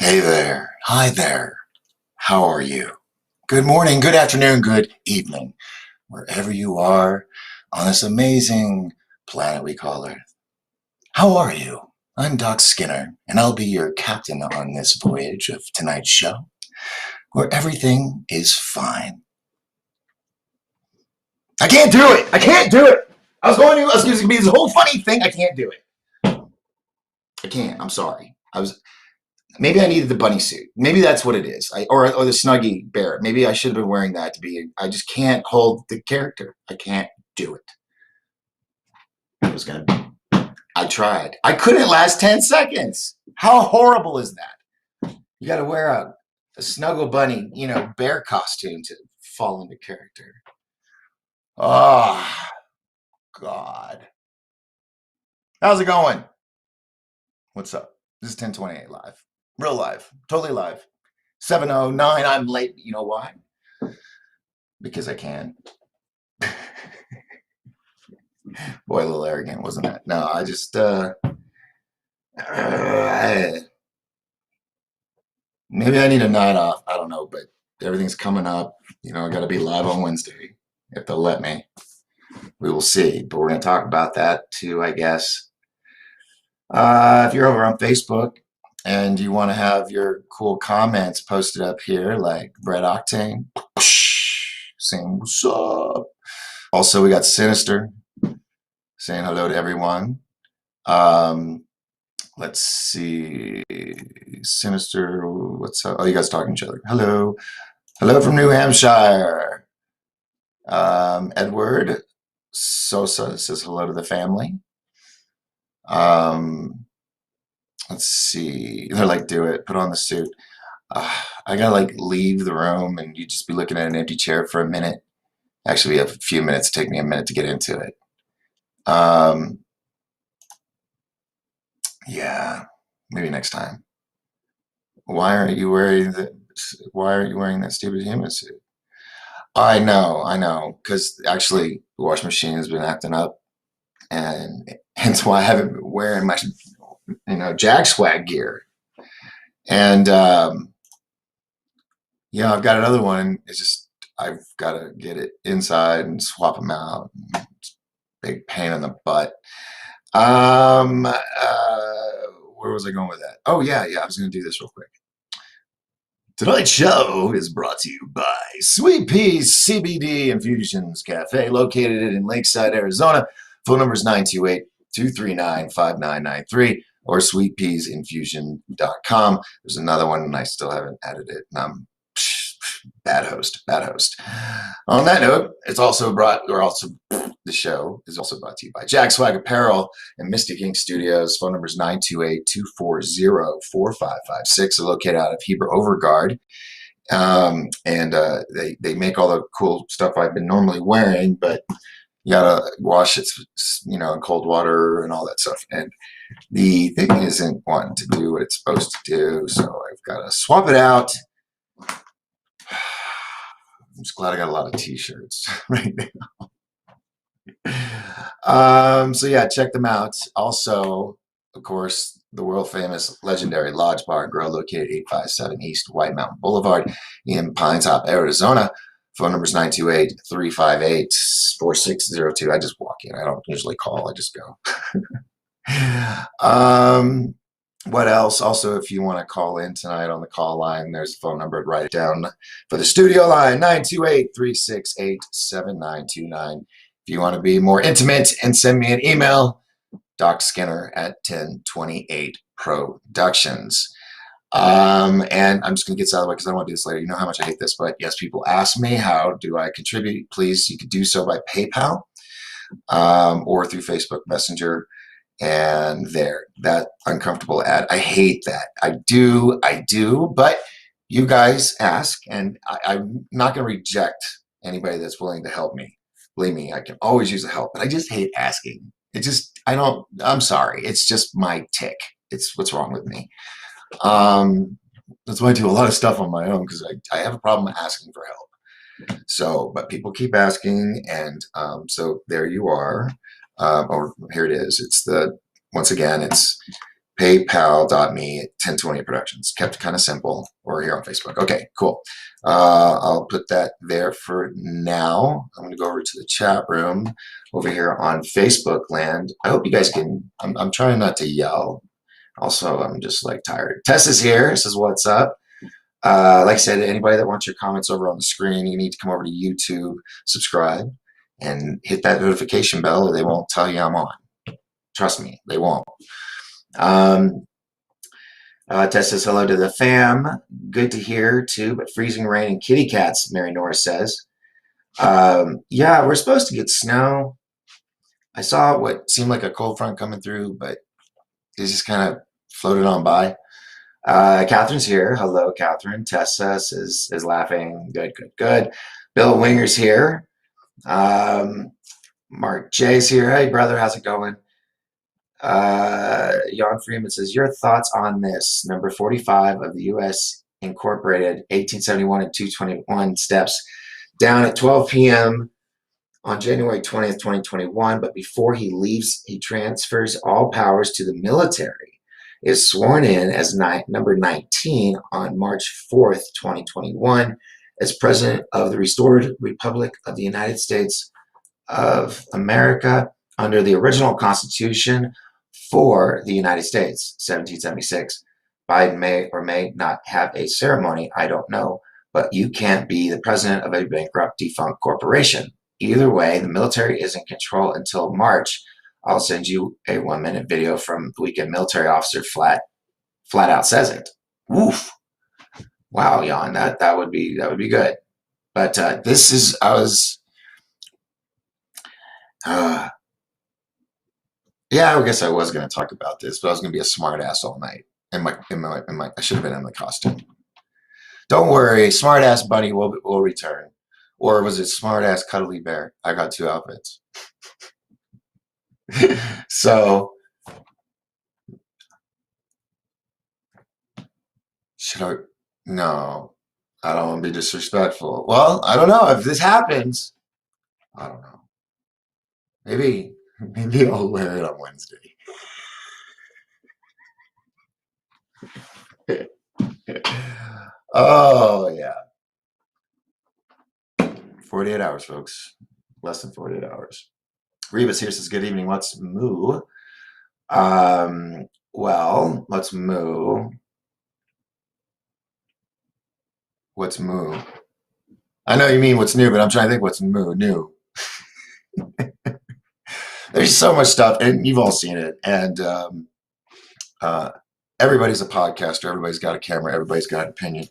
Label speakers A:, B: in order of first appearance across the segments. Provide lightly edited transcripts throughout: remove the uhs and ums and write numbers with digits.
A: Hey there. Hi there. How are you? Good morning, good afternoon, good evening, wherever you are on this amazing planet we call Earth. How are you? I'm Doc Skinner, and I'll be your captain on this voyage of tonight's show, where everything is fine. I can't do it! I can't do it! I was going to be this whole funny thing. I can't do it. I can't. I'm sorry. Maybe I needed the bunny suit. Maybe that's what it is. Or the Snuggie bear. Maybe I should have been wearing that to be. I just can't hold the character. I can't do it. I was gonna. I tried. I couldn't last 10 seconds. How horrible is that? You got to wear a snuggle bunny, bear costume to fall into character. Oh God. How's it going? What's up? This is 1028 live. Real live. Totally live. 7:09. I'm late. You know why? Because I can. Boy, a little arrogant, wasn't that? No, I just maybe I need a night off. I don't know, but everything's coming up. I got to be live on Wednesday if they'll let me. We will see, but we're going to talk about that too, I guess. If you're over on Facebook and you want to have your cool comments posted up here, like Brett Octane saying what's up. Also, we got Sinister saying hello to everyone. Let's see. Sinister, what's up? Oh, you guys talking to each other. Hello. Hello from New Hampshire. Edward Sosa says hello to the family. Let's see. They're like, do it. Put on the suit. I gotta leave the room and you just be looking at an empty chair for a minute. Actually, we have a few minutes. Take me a minute to get into it. Yeah, maybe next time. Why aren't you wearing that stupid human suit? I know, because actually the washing machine has been acting up, and hence why I haven't been wearing my, Jag Swag gear. And yeah, I've got another one. It's just I've got to get it inside and swap them out. It's a big pain in the butt. Where was I going with that? Oh yeah, I was going to do this real quick. Tonight's show is brought to you by Sweet Peas CBD Infusions Cafe, located in Lakeside, Arizona. Phone number is 928-239-5993 or sweetpeasinfusion.com. There's another one, and I still haven't added it. Bad host. On that note, the show is also brought to you by Jack Swag Apparel and Mystic Ink Studios. Phone number is 928-240-4556. They're located out of Heber Overgard. And they make all the cool stuff I've been normally wearing, but you gotta wash it, in cold water and all that stuff. And the thing isn't wanting to do what it's supposed to do, so I've got to swap it out. I'm just glad I got a lot of t-shirts right now. So yeah, check them out. Also, of course, the world famous legendary Lodge Bar and Grill, located 857 East White Mountain Boulevard in Pine Top, Arizona. Phone number is 928-358-4602. I just walk in. I don't usually call. I just go. What else? Also, if you want to call in tonight on the call line, there's a phone number. Write it down for the studio line, 928-368-7929. If you want to be more intimate and send me an email, DocSkinner@1028Productions. And I'm just going to get this out of the way because I don't want to do this later. You know how much I hate this, but yes, people ask me, how do I contribute? Please, you could do so by PayPal or through Facebook Messenger. And that uncomfortable ad. I hate that. I do, but you guys ask, and I'm not going to reject anybody that's willing to help me. Believe me, I can always use the help, but I just hate asking. I'm sorry. It's just my tick. It's what's wrong with me. That's why I do a lot of stuff on my own, because I have a problem asking for help. So, but people keep asking, and so there you are. Or here it is. Once again, it's PayPal.me 1020 Productions. Kept it kind of simple. Or here on Facebook. Okay, cool. I'll put that there for now. I'm going to go over to the chat room over here on Facebook land. I hope you guys can. I'm trying not to yell. Also, I'm just like tired. Tess is here. Says, what's up? Like I said, anybody that wants your comments over on the screen, you need to come over to YouTube, subscribe, and hit that notification bell, or they won't tell you I'm on. Trust me, they won't. Tess says hello to the fam. Good to hear too, but freezing rain and kitty cats, Mary Norris says. Yeah, we're supposed to get snow. I saw what seemed like a cold front coming through, but it just kind of floated on by. Catherine's here. Hello, Catherine. Tessa is laughing. Good, good, good. Bill Winger's here. Mark J's here. Hey, brother, how's it going? Jan Freeman says, your thoughts on this? Number 45 of the U.S. Incorporated 1871 and 221 steps down at 12 p.m. on January 20th, 2021. But before he leaves, he transfers all powers to the military. Is sworn in as number 19 on March 4th, 2021, as President of the Restored Republic of the United States of America under the original Constitution for the United States, 1776. Biden may or may not have a ceremony, I don't know, but you can't be the president of a bankrupt, defunct corporation. Either way, the military is in control until March. I'll send you a 1-minute video from the weekend military officer flat out says it. Woof. Wow, Jan, that would be good. But this is yeah, I guess I was going to talk about this, but I was going to be a smart ass all night. I should have been in my costume. Don't worry, smart ass bunny will return. Or was it smart ass cuddly bear? I got 2 outfits. So, should I? No, I don't want to be disrespectful. Well, I don't know if this happens. I don't know. Maybe I'll wear it on Wednesday. Oh, yeah. 48 hours, folks. Less than 48 hours. Rebus here says, good evening. What's moo? Well, what's moo? What's moo? I know you mean what's new, but I'm trying to think what's new. There's so much stuff, and you've all seen it. And everybody's a podcaster. Everybody's got a camera. Everybody's got an opinion.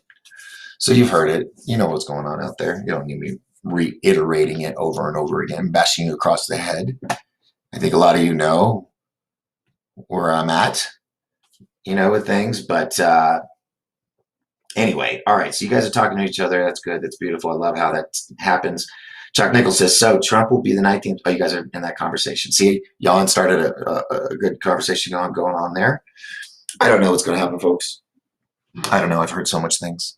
A: So you've heard it. You know what's going on out there. You don't need me reiterating it over and over again, bashing you across the head. I think a lot of you know where I'm at, with things. But anyway, all right. So you guys are talking to each other. That's good. That's beautiful. I love how that happens. Chuck Nichols says, so Trump will be the 19th. Oh, you guys are in that conversation. See, Jan started a good conversation going on there. I don't know what's going to happen, folks. I don't know. I've heard so much things.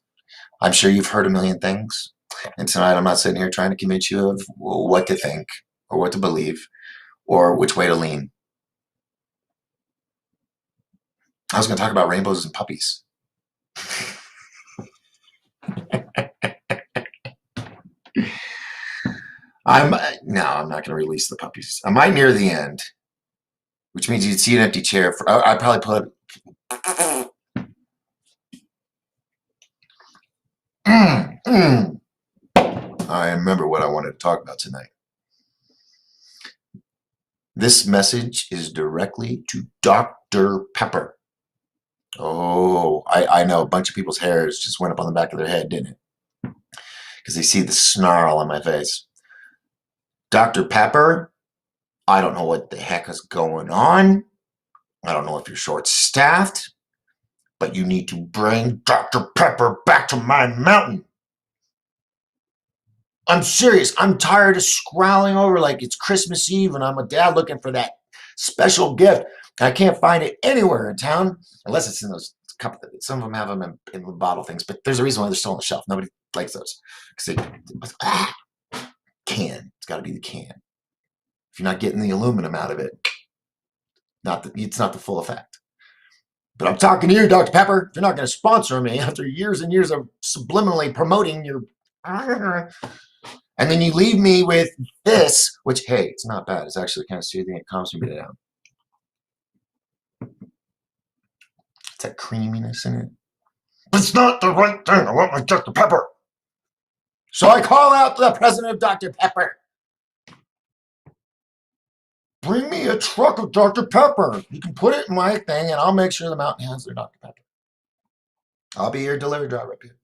A: I'm sure you've heard a million things. And tonight I'm not sitting here trying to convince you of what to think or what to believe or which way to lean. I was going to talk about rainbows and puppies. I'm not going to release the puppies. I might near the end, which means you'd see an empty chair. I'd probably put. I remember what I wanted to talk about tonight. This message is directly to Dr. Pepper. Oh, I know a bunch of people's hairs just went up on the back of their head, didn't it? Because they see the snarl on my face. Dr. Pepper, I don't know what the heck is going on. I don't know if you're short-staffed, but you need to bring Dr. Pepper back to my mountain. I'm serious. I'm tired of scrolling over like it's Christmas Eve and I'm a dad looking for that special gift. I can't find it anywhere in town, unless it's in those couple. Some of them have them in the bottle things, but there's a reason why they're still on the shelf. Nobody likes those because can. It's got to be the can. If you're not getting the aluminum out of it, it's not the full effect. But I'm talking to you, Dr. Pepper. If you're not going to sponsor me after years and years of subliminally promoting your, and then you leave me with this, which, hey, it's not bad. It's actually kind of soothing. It calms me down. It's that creaminess in it. It's not the right thing. I want my Dr. Pepper. So I call out the president of Dr. Pepper. Bring me a truck of Dr. Pepper. You can put it in my thing, and I'll make sure the mountain has their Dr. Pepper. I'll be your delivery driver up here.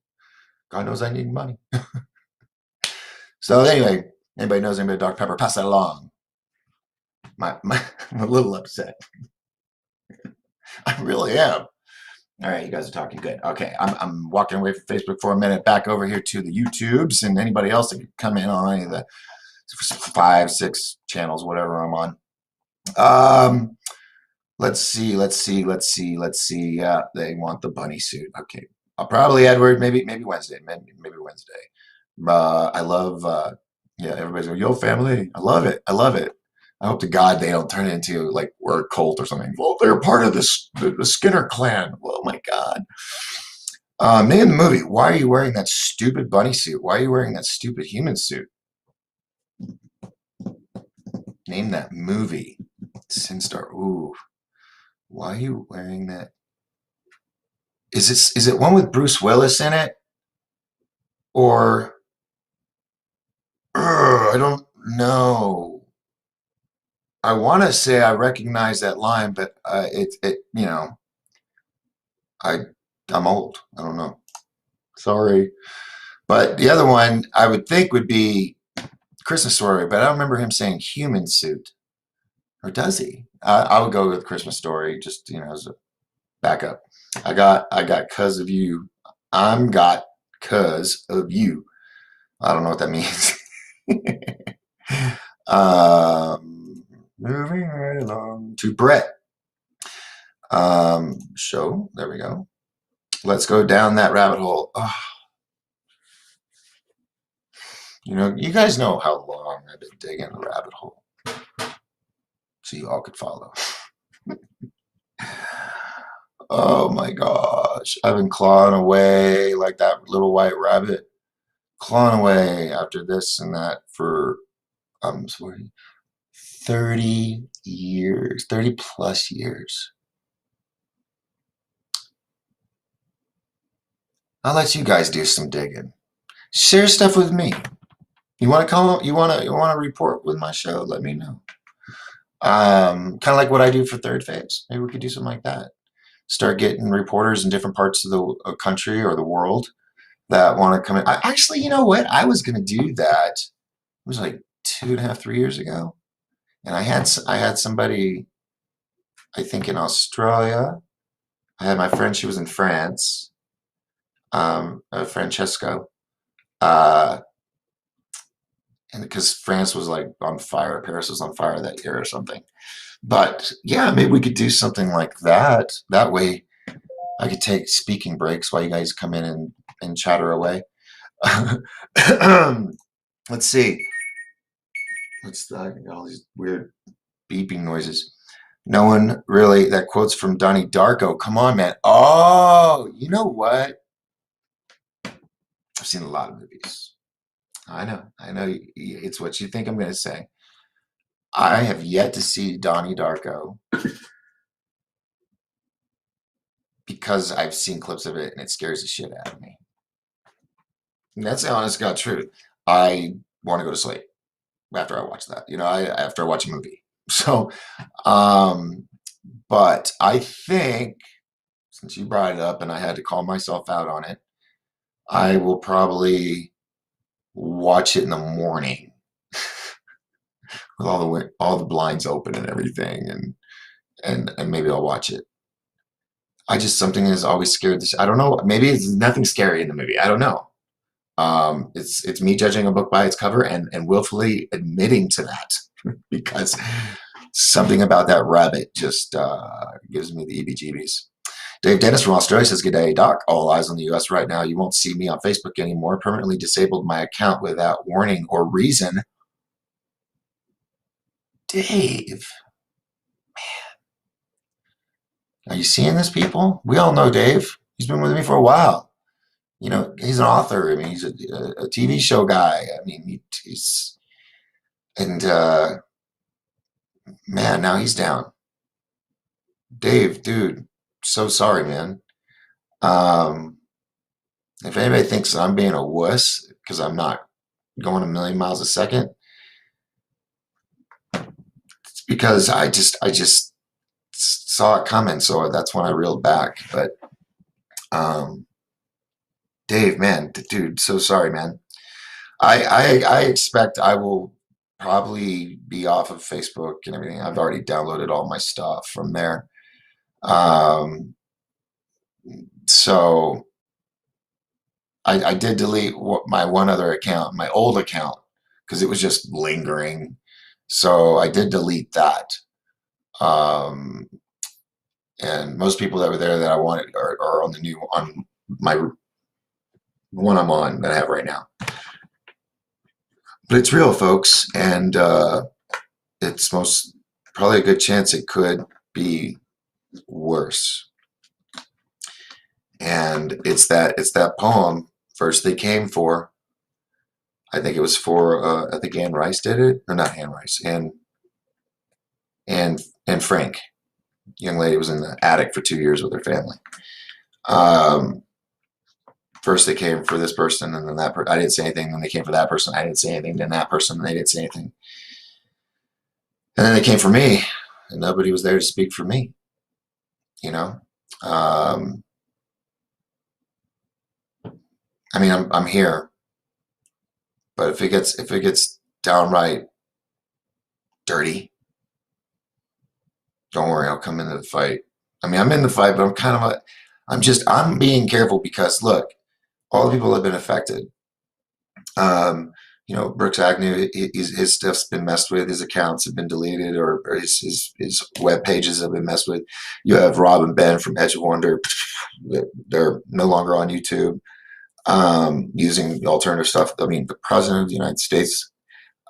A: God knows I need money. So anyway, anybody knows anybody Dr. Pepper, pass that along. I'm a little upset. I really am. All right, you guys are talking good. Okay, I'm walking away from Facebook for a minute, back over here to the YouTubes, and anybody else that could come in on any of the 5, 6 channels, whatever I'm on. Let's see. Yeah, they want the bunny suit. Okay, I'll probably Edward. Maybe Wednesday. Maybe Wednesday. I love. Yeah, everybody's going, yo, family. I love it. I hope to God they don't turn it into like we're a cult or something. Well, they're part of this the Skinner clan. Oh my God. Name the movie. Why are you wearing that stupid bunny suit? Why are you wearing that stupid human suit? Name that movie. Sinstar. Ooh. Why are you wearing that? Is it one with Bruce Willis in it? Or I don't know. I want to say I recognize that line, but I'm old. I don't know. Sorry. But the other one I would think would be Christmas Story, but I don't remember him saying human suit. Or does he? I would go with Christmas Story, just as a backup. I got cuz of you. I'm got cuz of you. I don't know what that means. Moving right along to Brett. Show. There we go. Let's go down that rabbit hole. Oh. You guys know how long I've been digging the rabbit hole. So you all could follow. Oh my gosh. I've been clawing away like that little white rabbit. Clawing away after this and that for, 30 years, 30 plus years. I'll let you guys do some digging. Share stuff with me. You want to come? You want to report with my show? Let me know. Kind of like what I do for Third Phase. Maybe we could do something like that. Start getting reporters in different parts of the country or the world that want to come in. Actually, you know what? I was going to do that. It was like 2.5, 3 years ago, and I had somebody, I think in Australia. I had my friend. She was in France. Francesco. And because France was like on fire, Paris was on fire that year or something. But yeah, maybe we could do something like that. That way I could take speaking breaks while you guys come in and chatter away. Let's see. What's that? All these weird beeping noises. No one really, that quote's from Donnie Darko. Come on, man. Oh, you know what? I've seen a lot of movies. I know. It's what you think I'm going to say. I have yet to see Donnie Darko because I've seen clips of it and it scares the shit out of me. And that's the honest God truth. I want to go to sleep after I watch that. After I watch a movie. So, but I think since you brought it up and I had to call myself out on it, I will probably watch it in the morning with all the blinds open and everything, and maybe I'll watch it. Something has always scared this. I don't know. Maybe it's nothing scary in the movie. I don't know. It's me judging a book by its cover and willfully admitting to that because something about that rabbit just gives me the EBGBs. Dave Dennis from Australia says, "Good day, Doc. All eyes on the U.S. right now. You won't see me on Facebook anymore. Permanently disabled my account without warning or reason." Dave, man, Are you seeing this, people? We all know Dave. He's been with me for a while. You know, he's an author. I mean, he's a TV show guy. I mean, he's and man, now he's down. Dave, dude, so sorry, man. Um, if anybody thinks I'm being a wuss because I'm not going a million miles a second, it's because I just saw it coming, so that's when I reeled back. But um, Dave, man, dude, so sorry, man. I expect I will probably be off of Facebook and everything. I've already downloaded all my stuff from there. Um, so I did delete my one other account, my old account, because it was just lingering. So I did delete that. Um, and most people that were there that I wanted are on the new on my one I'm on that I have right now. But it's real, folks, and it's most probably a good chance it could be worse. And it's that poem. First they came for. I think it was for. I think Anne Rice did it, or not Anne Rice, and Frank, young lady, was in the attic for 2 years with her family. Um, First they came for this person, and then that person. I didn't say anything. Then they came for that person. I didn't say anything. Then that person. And they didn't say anything. And then they came for me, and nobody was there to speak for me. You know. Um, I mean, I'm here, but if it gets downright dirty, don't worry, I'll come into the fight. I mean, I'm in the fight, but I'm being careful because look, all the people have been affected. Um, Brooks Agnew, his stuff's been messed with. His accounts have been deleted, or his web pages have been messed with. You have Rob and Ben from Edge of Wonder; they're no longer on YouTube, using alternative stuff. I mean, the president of the United States.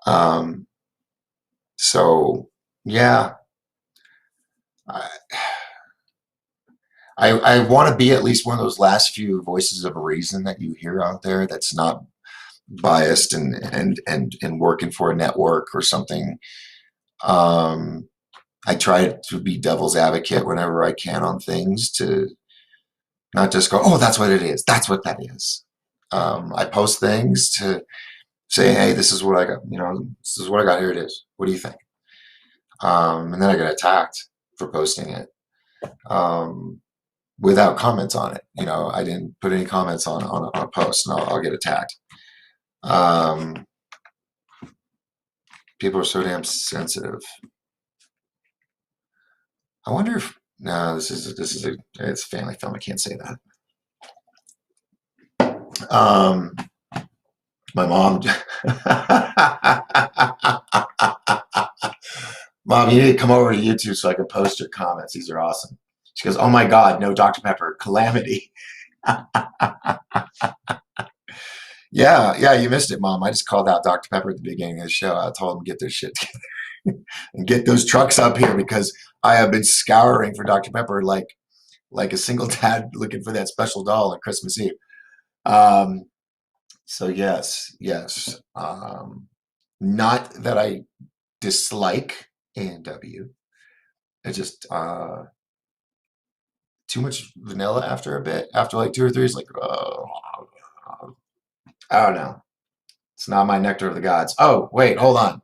A: Um, so yeah, I I want to be at least one of those last few voices of reason that you hear out there that's not biased and working for a network or something. Um, I try to be devil's advocate whenever I can on things to not just go, oh, that's what it is. That's what that is. I post things to say, hey, this is what I got. This is what I got. Here it is. What do you think? And then I get attacked for posting it without comments on it. I didn't put any comments on a post, and I'll get attacked. Um, People are so damn sensitive. I wonder if no, this is it's a family film. I can't say that. My mom, Mom, you need to come over to YouTube so I can post your comments. These are awesome. She goes, oh my God, no Dr. Pepper, calamity. Yeah, you missed it, Mom. I just called out Dr. Pepper at the beginning of the show. I told him to get their shit together and get those trucks up here because I have been scouring for Dr. Pepper like a single dad looking for that special doll on Christmas Eve. Um, so yes. Not that I dislike A&W. It's just too much vanilla after a bit. After like two or three, it's like, I don't know. It's not my nectar of the gods. Oh, wait, hold on.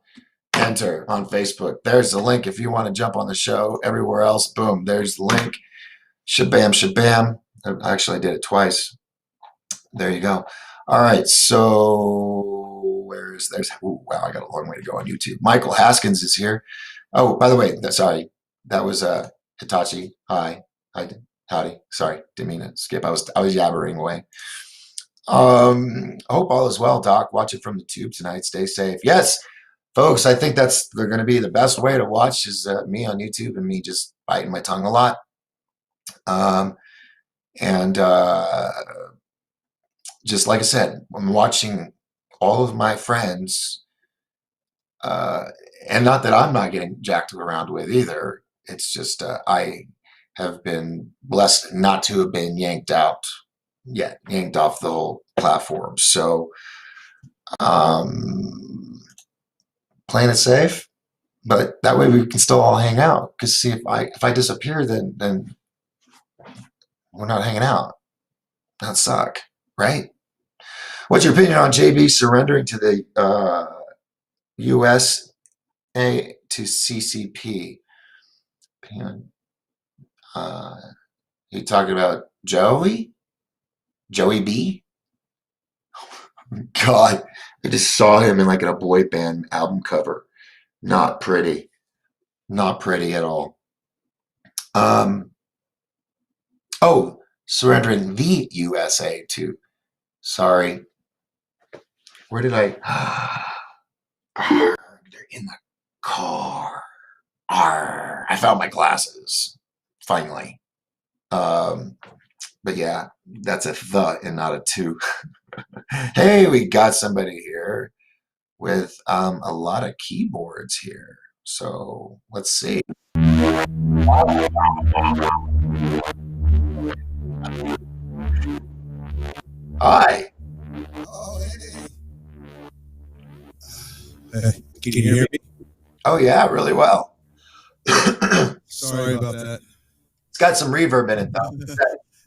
A: Enter on Facebook. There's the link if you want to jump on the show. Everywhere else, boom, there's the link. Shabam, shabam. Actually, I did it twice. There you go. All right, so wow, I got a long way to go on YouTube. Michael Haskins is here. Oh, by the way, sorry, that was Hitachi. Hi, howdy. Sorry, didn't mean to skip. I was yabbering away. Hope all is well, Doc. Watch it from the tube tonight. Stay safe. Yes, folks, I think they're going to be the best way to watch is me on YouTube and me just biting my tongue a lot. And just like I said, I'm watching all of my friends, and not that I'm not getting jacked around with either. It's just have been blessed not to have been yanked off the whole platform. So, playing it safe, but that way we can still all hang out. Because see, if I disappear, then we're not hanging out. That suck, right? What's your opinion on JB surrendering to the USA to CCP? You talking about Joey B? God, I just saw him in like a boy band album cover. Not pretty. Not pretty at all. Oh, surrendering the USA to. Sorry. Where did I? They're in the car. Arr, I found my glasses. Finally. But yeah, that's a the and not a two. Hey, we got somebody here with a lot of keyboards here. So let's see. Hi.
B: Oh, hey. Can you hear me?
A: Oh yeah, really well.
B: Sorry about that.
A: It's got some reverb in it though.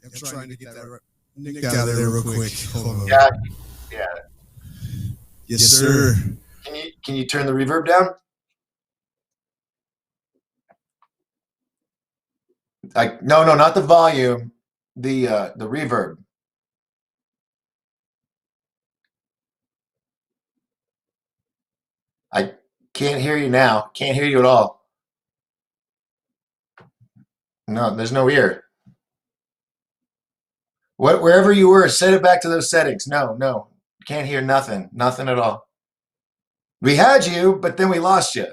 B: I'm trying to get that Nick out of there real quick. Hold on.
A: Yeah.
B: Yes, sir.
A: Can you turn the reverb down? Like no, not the volume. The reverb. I can't hear you now. Can't hear you at all. No, there's no ear. Wherever you were, set it back to those settings. No. Can't hear nothing. Nothing at all. We had you, but then we lost you.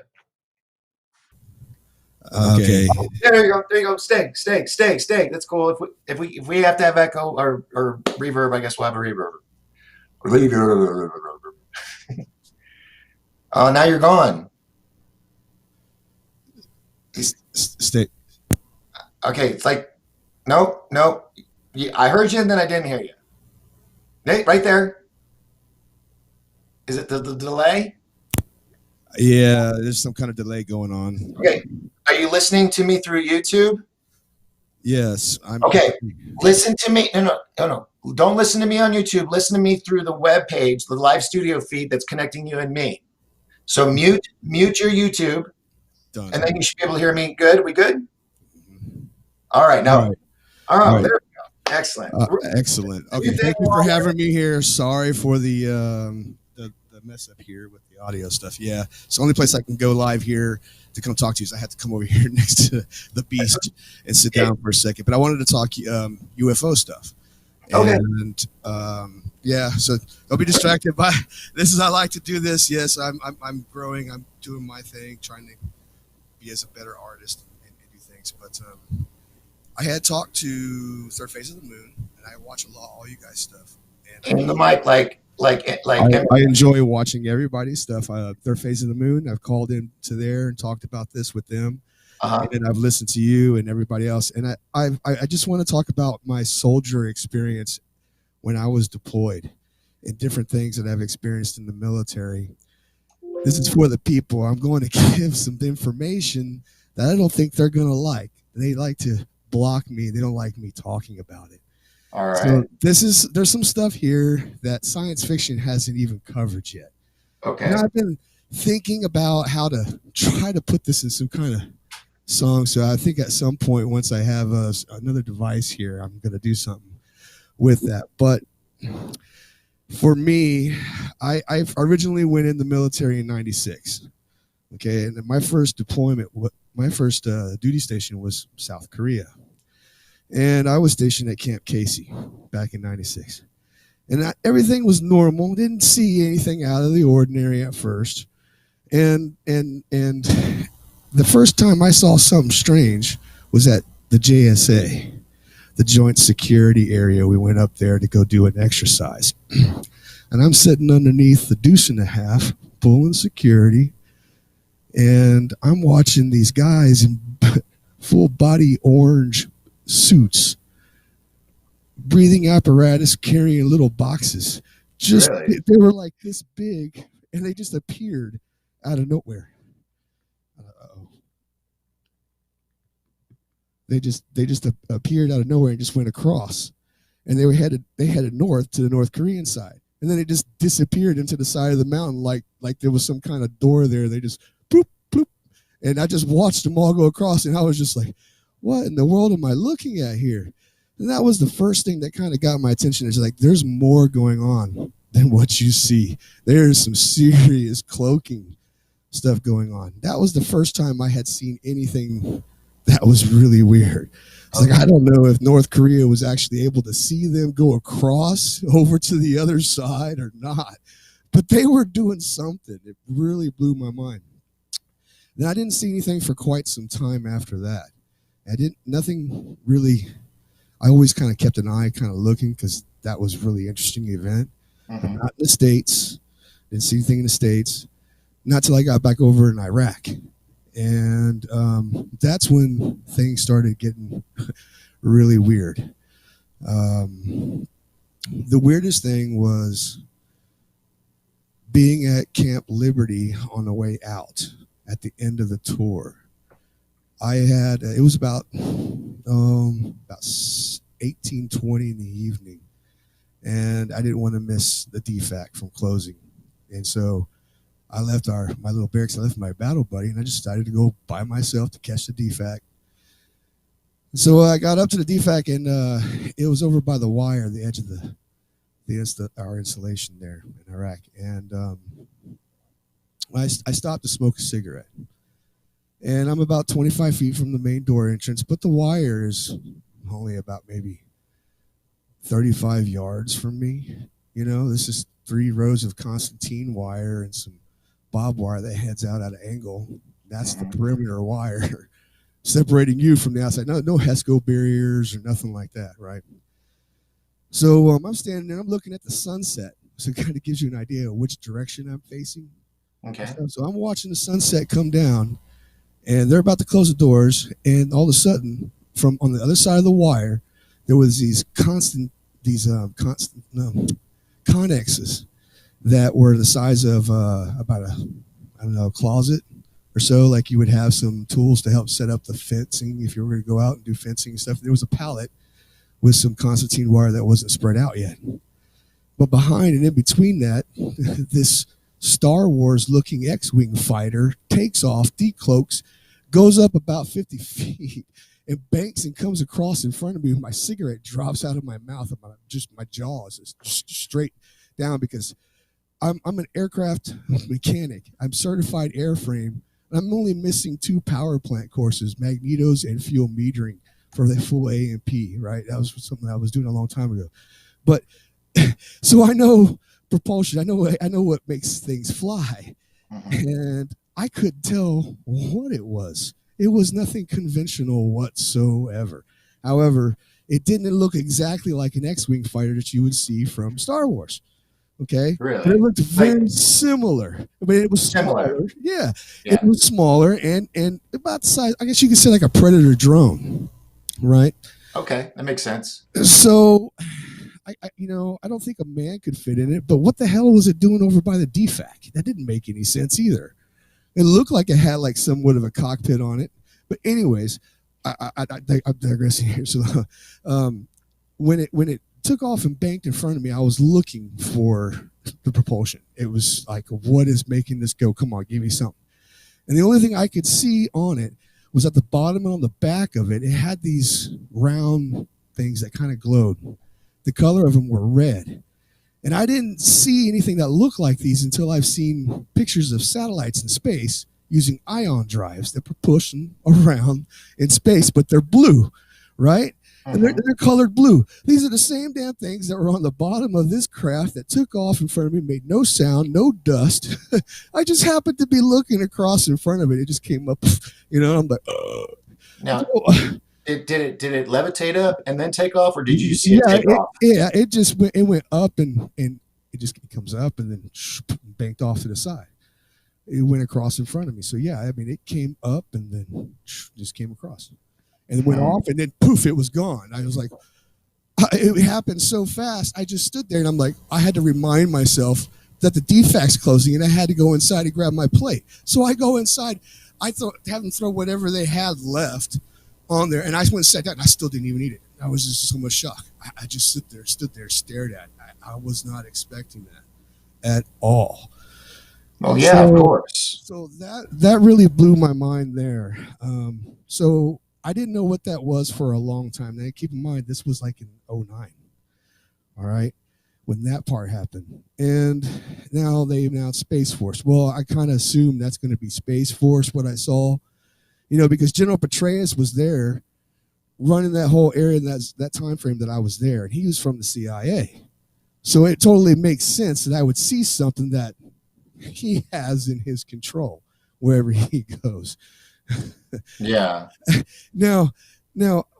B: Okay.
A: There you go. Stay. That's cool. If we have to have echo or reverb, I guess we'll have a reverb. Oh, now you're gone.
B: Stay.
A: Okay, it's like nope. I heard you and then I didn't hear you. Hey, right there. Is it the delay?
B: Yeah, there's some kind of delay going on.
A: Okay. Are you listening to me through YouTube?
B: Yes.
A: Okay. Listen to me. No. Don't listen to me on YouTube. Listen to me through the web page, the live studio feed that's connecting you and me. So mute your YouTube.
B: Done.
A: And then you should be able to hear me. Good? We good? All right. Now. All right. There we go. Excellent.
B: Excellent. Okay. Thank you for having me here. Sorry for the mess up here with the audio stuff. Yeah. It's the only place I can go live here to come talk to you. So I had to come over here next to the beast and sit down for a second. But I wanted to talk UFO stuff. And yeah, so don't be distracted by this. I like to do this. Yes, I'm growing. I'm doing my thing, trying to be as a better artist and do things. But I had talked to Third Phase of the Moon, and I watch a lot all you guys stuff. And
A: in the mic,
B: I enjoy watching everybody's stuff. Third Phase of the Moon. I've called into there and talked about this with them. And then I've listened to you and everybody else. And I just want to talk about my soldier experience when I was deployed and different things that I've experienced in the military. This is for the people. I'm going to give some information that I don't think they're going to like. They like to block me. They don't like me talking about it.
A: All right.
B: So there's some stuff here that science fiction hasn't even covered yet.
A: Okay.
B: And I've been thinking about how to try to put this in some kind of song. So I think at some point, once I have another device here, I'm going to do something with that. But for me, I originally went in the military in '96. Okay. And my first deployment, my first duty station was South Korea. And I was stationed at Camp Casey back in '96. And everything was normal. Didn't see anything out of the ordinary at first. And the first time I saw something strange was at the JSA, the Joint Security Area. We went up there to go do an exercise. And I'm sitting underneath the deuce and a half, pulling security. And I'm watching these guys full body orange suits, breathing apparatus, carrying little boxes. Just
A: Really?
B: they were like this big, and they just appeared out of nowhere. Uh-oh. They just appeared out of nowhere and just went across, and they headed north to the North Korean side, and then it just disappeared into the side of the mountain like there was some kind of door there. They just bloop bloop, and I just watched them all go across, and I was just like, what in the world am I looking at here? And that was the first thing that kind of got my attention. It's like there's more going on than what you see. There's some serious cloaking stuff going on. That was the first time I had seen anything that was really weird. It's like, I don't know if North Korea was actually able to see them go across over to the other side or not, but they were doing something. It really blew my mind. And I didn't see anything for quite some time after that. Nothing really. I always kind of kept an eye kind of looking because that was a really interesting event, but not in the States. Didn't see anything in the States. Not till I got back over in Iraq. And that's when things started getting really weird. The weirdest thing was being at Camp Liberty on the way out at the end of the tour. It was about 18:20 in the evening, and I didn't want to miss the DFAC from closing. And so I left my little barracks. I left my battle buddy, and I just decided to go by myself to catch the DFAC. So I got up to the DFAC, and it was over by the wire, the edge of our installation there in Iraq. And I stopped to smoke a cigarette. And I'm about 25 feet from the main door entrance, but the wire is only about maybe 35 yards from me. This is 3 rows of Constantine wire and some bob wire that heads out at an angle. That's the perimeter wire separating you from the outside. No HESCO barriers or nothing like that, right? So I'm standing there, I'm looking at the sunset. So it kind of gives you an idea of which direction I'm facing.
A: Okay.
B: So I'm watching the sunset come down, and they're about to close the doors, and all of a sudden, from on the other side of the wire, there was these connexes that were the size of about a closet or so. Like you would have some tools to help set up the fencing if you were going to go out and do fencing and stuff. There was a pallet with some Constantine wire that wasn't spread out yet. But behind and in between that, this Star Wars looking X-Wing fighter takes off, decloaks, goes up about 50 feet, and banks and comes across in front of me. My cigarette drops out of my mouth, and my jaw is just straight down because I'm an aircraft mechanic. I'm certified airframe, and I'm only missing 2 power plant courses, magnetos and fuel metering for the full A&P, right? That was something I was doing a long time ago. But so I know propulsion. I know what makes things fly. And I couldn't tell what it was. It was nothing conventional whatsoever. However, it didn't look exactly like an X-Wing fighter that you would see from Star Wars. Okay?
A: Really?
B: But it looked very similar. But it was smaller. Yeah. It was smaller and about the size, I guess you could say like a Predator drone. Right?
A: Okay, that makes sense.
B: So I don't think a man could fit in it, but what the hell was it doing over by the DFAC? That didn't make any sense either. It looked like it had like somewhat of a cockpit on it. But anyways, I'm digressing here. So when it took off and banked in front of me, I was looking for the propulsion. It was like, what is making this go? Come on, give me something. And the only thing I could see on it was at the bottom and on the back of it. It had these round things that kind of glowed. The color of them were red. And I didn't see anything that looked like these until I've seen pictures of satellites in space using ion drives that were pushing around in space, but they're blue, right? And they're colored blue. These are the same damn things that were on the bottom of this craft that took off in front of me, made no sound, no dust. I just happened to be looking across in front of it. It just came up, I'm like,
A: Now, did it levitate up and then take off, or did you see it take off?
B: Yeah, it went up and it comes up and then banked off to the side. It went across in front of me. So yeah, I mean, it came up and then just came across. and it went off, and then poof, it was gone. I was like, it happened so fast. I just stood there, and I'm like, I had to remind myself that the defect's closing, and I had to go inside and grab my plate. So I go inside. I have them throw whatever they had left on there, and I went and sat down, and I still didn't even eat it. I was just so much shock. I just stood there, stared at it. I was not expecting that at all.
A: Well, yeah, of course.
B: So that really blew my mind there. So I didn't know what that was for a long time. Now keep in mind, this was like in '09. All right, when that part happened, and now they announced Space Force. Well, I kind of assumed that's going to be Space Force. What I saw, because General Petraeus was there, running that whole area in that time frame that I was there, and he was from the CIA. So it totally makes sense that I would see something that he has in his control wherever he goes.
A: Yeah.
B: Now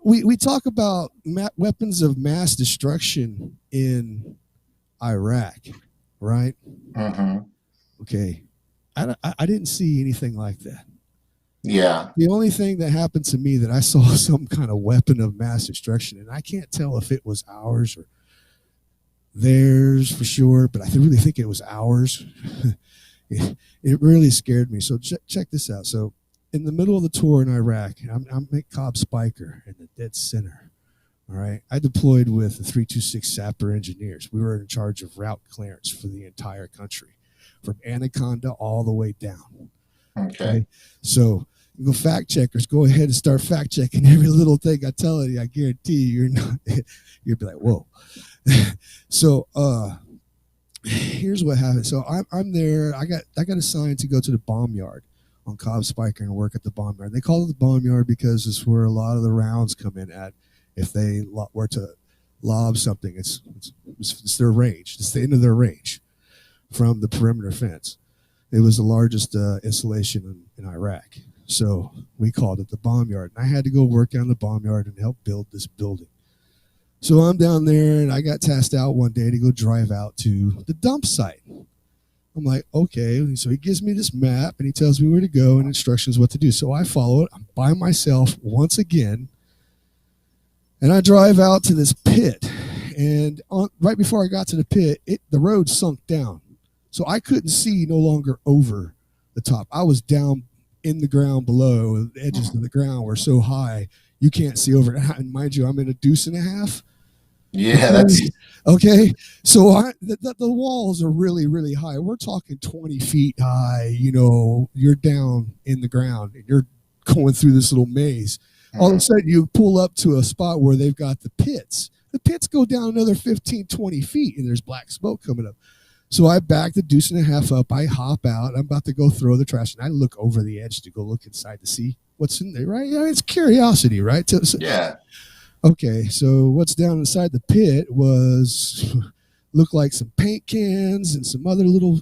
B: we talk about weapons of mass destruction in Iraq, right?
A: Mm-hmm.
B: Okay. I didn't see anything like that.
A: Yeah.
B: The only thing that happened to me that I saw some kind of weapon of mass destruction, and I can't tell if it was ours or theirs for sure, but I really think it was ours. It really scared me. So check this out. So in the middle of the tour in Iraq, I'm at Cobb Spiker in the dead center. All right. I deployed with the 326 Sapper engineers. We were in charge of route clearance for the entire country, from Anaconda all the way down.
A: Okay.
B: So go fact checkers, go ahead and start fact checking every little thing I tell you. I guarantee you're not, you'll be like, whoa. So here's what happened. So I'm there. I got assigned to go to the bomb yard on Cobb Spiker and work at the bomb yard. They call it the bomb yard because it's where a lot of the rounds come in at. If they were to lob something, it's their range. It's the end of their range from the perimeter fence. It was the largest installation in Iraq. So we called it the bomb yard. And I had to go work down the bomb yard and help build this building. So I'm down there, and I got tasked out one day to go drive out to the dump site. I'm like, okay. So he gives me this map, and he tells me where to go and instructions what to do. So I follow it. I'm by myself once again, and I drive out to this pit. And right before I got to the pit, the road sunk down. So I couldn't see no longer over the top. I was down in the ground below. The edges of the ground were so high, you can't see over it. And mind you, I'm in a deuce and a half.
A: Yeah, that's
B: okay. So the walls are really, really high. We're talking 20 feet high. You're down in the ground and you're going through this little maze. All of a sudden, you pull up to a spot where they've got the pits. The pits go down another 15, 20 feet, and there's black smoke coming up. So I back the deuce and a half up. I hop out. I'm about to go throw the trash, and I look over the edge to go look inside to see what's in there, right? It's curiosity, right?
A: yeah.
B: Okay, so what's down inside the pit looked like some paint cans and some other little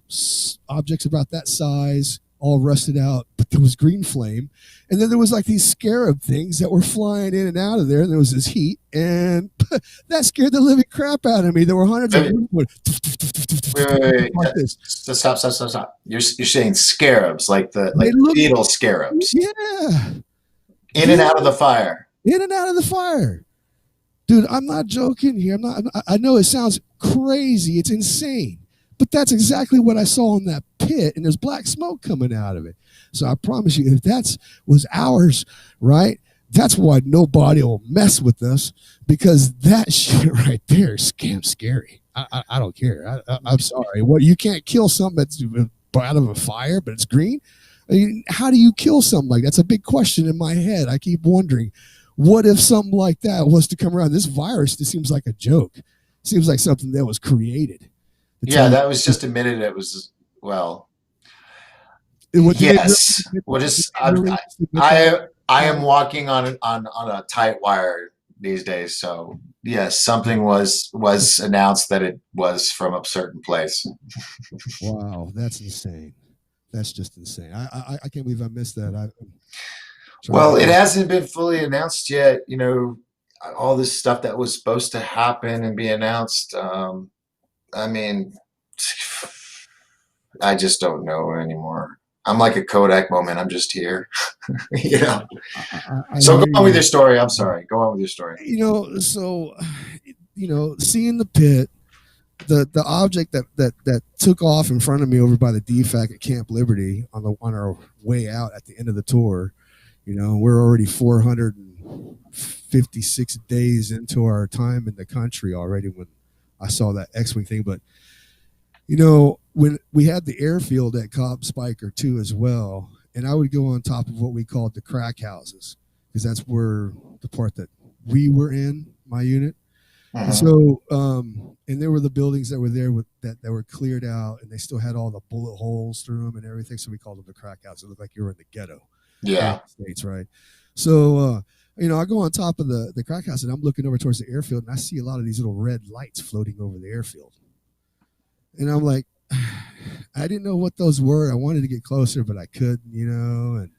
B: objects about that size, all rusted out, but there was green flame. And then there was like these scarab things that were flying in and out of there, and there was this heat, and that scared the living crap out of me. There were hundreds of them.
A: Wait.
B: Like this.
A: So stop. You're saying scarabs, like beetle scarabs.
B: Yeah.
A: In and out of the fire.
B: In and out of the fire. Dude, I'm not joking here. I know it sounds crazy. It's insane. But that's exactly what I saw in that pit, and there's black smoke coming out of it. So I promise you, if that was ours, right, that's why nobody will mess with us, because that shit right there is scary. I don't care. I'm sorry. What, you can't kill something that's out of a fire, but it's green? I mean, how do you kill something like that? That's a big question in my head. I keep wondering, what if something like that was to come around? This virus, this seems like a joke. It seems like something that was created.
A: Yeah, that was just admitted. It was, well, yes. I am walking on a tight wire these days. So yes, something was announced that it was from a certain place.
B: Wow, that's insane. That's just insane. I can't believe I missed that.
A: Well, it hasn't been fully announced yet. All this stuff that was supposed to happen and be announced. I mean, I just don't know anymore. I'm like a Kodak moment. I'm just here. You know.
B: I
A: So go
B: hear
A: on with your
B: you.
A: story. I'm sorry. Go on with your story.
B: So seeing the pit, the object that took off in front of me over by the DFAC at Camp Liberty on our way out at the end of the tour. We're already 456 days into our time in the country already when I saw that X-wing thing. But when we had the airfield at Cobb Spiker too as well, and I would go on top of what we called the crack houses because that's where the part that we were in, my unit. And
A: Mhm.
B: so, and there were the buildings that were there that were cleared out, and they still had all the bullet holes through them and everything. So we called them the crack house. It looked like you were in the ghetto here in
A: Yeah.
B: the States, right? So, I go on top of the crack house, and I'm looking over towards the airfield, and I see a lot of these little red lights floating over the airfield. And I'm like, I didn't know what those were. I wanted to get closer, but I couldn't,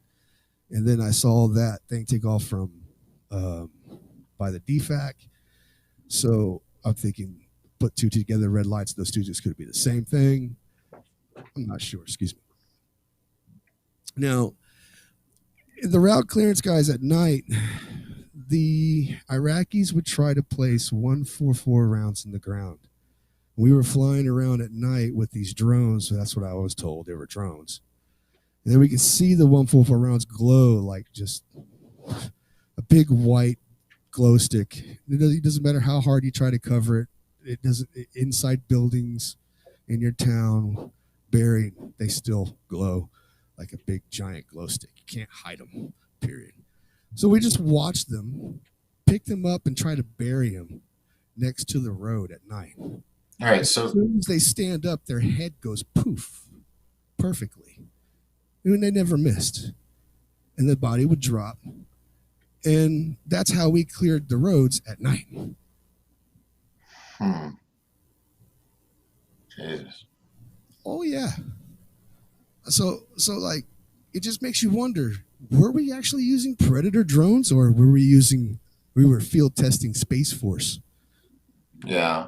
B: and then I saw that thing take off from by the DFAC. So I'm thinking, put two together, red lights, those two just could be the same thing. I'm not sure. Excuse me. Now, the route clearance guys at night, the Iraqis would try to place 144 rounds in the ground. We were flying around at night with these drones. So that's what I was told. They were drones. And then we could see the 144 rounds glow like just a big white glow stick. It doesn't matter how hard you try to cover it. It doesn't. Inside buildings in your town, buried, they still glow like a big giant glow stick. You can't hide them. Period. So we just watched them, pick them up, and try to bury them next to the road at night.
A: All right.
B: As
A: So
B: soon as they stand up, their head goes poof, perfectly. And they never missed. And the body would drop. And that's how we cleared the roads at night.
A: Jesus.
B: Oh yeah. So like it just makes you wonder, were we actually using Predator drones or we were field testing Space Force?
A: Yeah.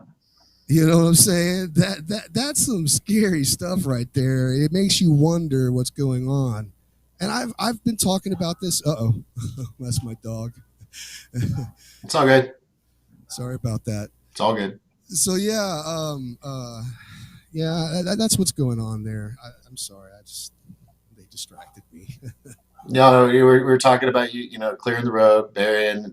B: You know what I'm saying? That's some scary stuff right there. It makes you wonder what's going on. And I've been talking about this. Uh-oh. That's my dog.
A: It's all good.
B: Sorry about that.
A: It's all good.
B: So yeah, that's what's going on there. I'm sorry. They distracted me.
A: No, we were talking about clearing the road, burying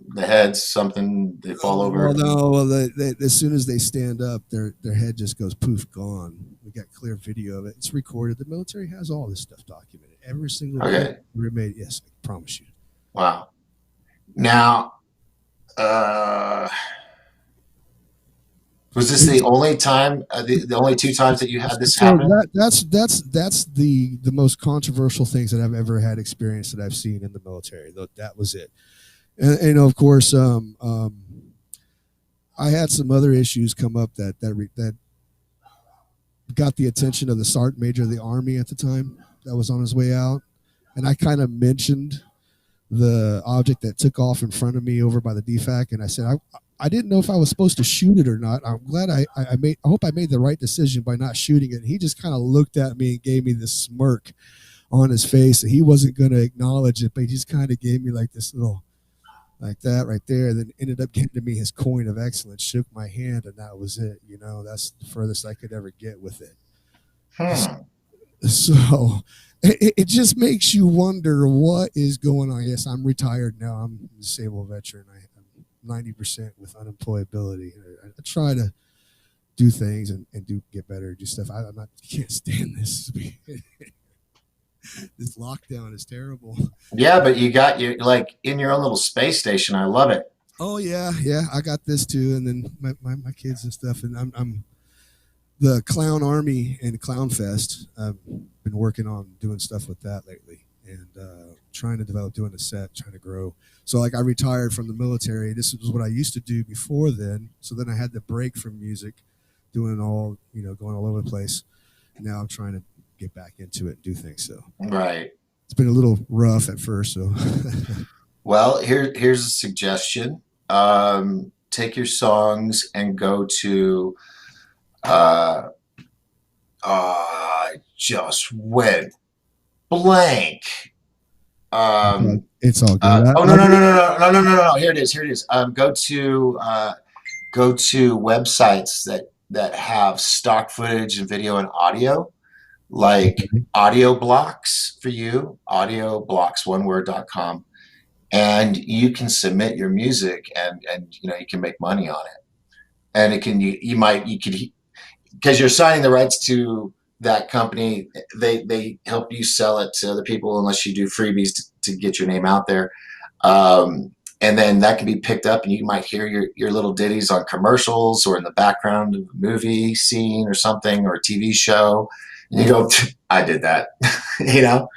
A: the heads, something they fall
B: Oh,
A: over.
B: well, no. Well, as soon as they stand up, their head just goes poof, gone. We got clear video of it. It's recorded. The military has all this stuff documented. Every single
A: Okay.
B: we made. Yes, I promise you.
A: Wow. Now, was this the only time, the only two times that you had this
B: So
A: happen?
B: that's the most controversial things that I've ever had experience that I've seen in the military. That was it. And of course, I had some other issues come up that got the attention of the sergeant major of the Army at the time that was on his way out. And I kind of mentioned the object that took off in front of me over by the DFAC. And I said, I didn't know if I was supposed to shoot it or not. I'm glad I hope I made the right decision by not shooting it. And he just kind of looked at me and gave me this smirk on his face. And he wasn't going to acknowledge it, but he just kind of gave me like this little, like that right there. And then ended up getting to me his coin of excellence, shook my hand, and that was it. That's the furthest I could ever get with it. So it just makes you wonder what is going on. Yes, I'm retired now. I'm a disabled veteran. I'm 90% with unemployability. I try to do things and get better, do stuff. I can't stand this. This lockdown is terrible.
A: Yeah, but you got you like in your own little space station. I love it.
B: Oh yeah, I got this too, and then my kids and stuff, and I'm the Clown Army and Clown Fest. I've been working on doing stuff with that lately, and trying to develop, doing a set, trying to grow. So like I retired from the military. This was what I used to do before then. So then I had the break from music, doing all going all over the place. Now I'm trying to get back into it and do things. So
A: Right.
B: it's been a little rough at first. So
A: Well, here's a suggestion. Take your songs and go to I just went blank.
B: It's all good.
A: Oh no no no no no no no no no! Here it is. Here it is. Go to websites that have stock footage and video and audio, like
B: Okay.
A: audio blocks for you, audio blocks one word.com, and you can submit your music and you can make money on it. And it can you could, because you're signing the rights to that company, they help you sell it to other people unless you do freebies to get your name out there. And then that can be picked up and you might hear your little ditties on commercials or in the background of a movie scene or something, or a TV show. And you go, I did that, you know?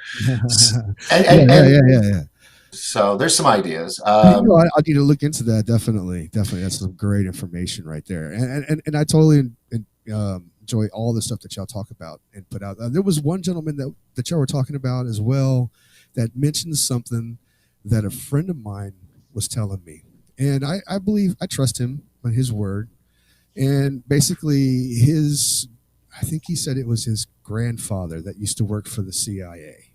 A: And so there's some ideas.
B: I need to look into that. Definitely. That's some great information right there. And I totally enjoy all the stuff that y'all talk about and put out. There was one gentleman that y'all were talking about as well that mentioned something that a friend of mine was telling me. And I believe, I trust him on his word. And basically I think he said it was his grandfather that used to work for the CIA.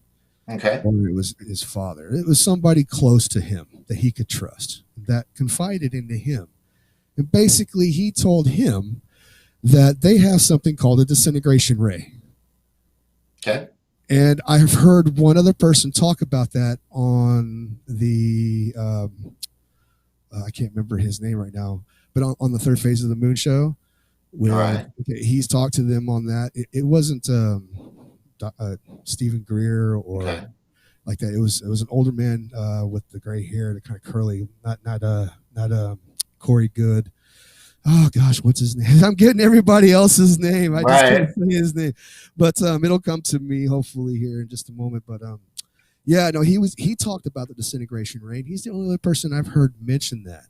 A: Okay.
B: Or it was his father. It was somebody close to him that he could trust, that confided into him. And basically, he told him that they have something called a disintegration ray.
A: Okay.
B: And I've heard one other person talk about that on the, I can't remember his name right now, but on the Third Phase of the Moon show, where
A: Right.
B: he's talked to them on that. It wasn't Stephen Greer or like that. It was an older man with the gray hair, the kind of curly, not Corey Good. Oh gosh, what's his name? I'm getting everybody else's name. I just can't say his name, but it'll come to me hopefully here in just a moment. But yeah, no, he talked about the disintegration rate. He's the only other person I've heard mention that.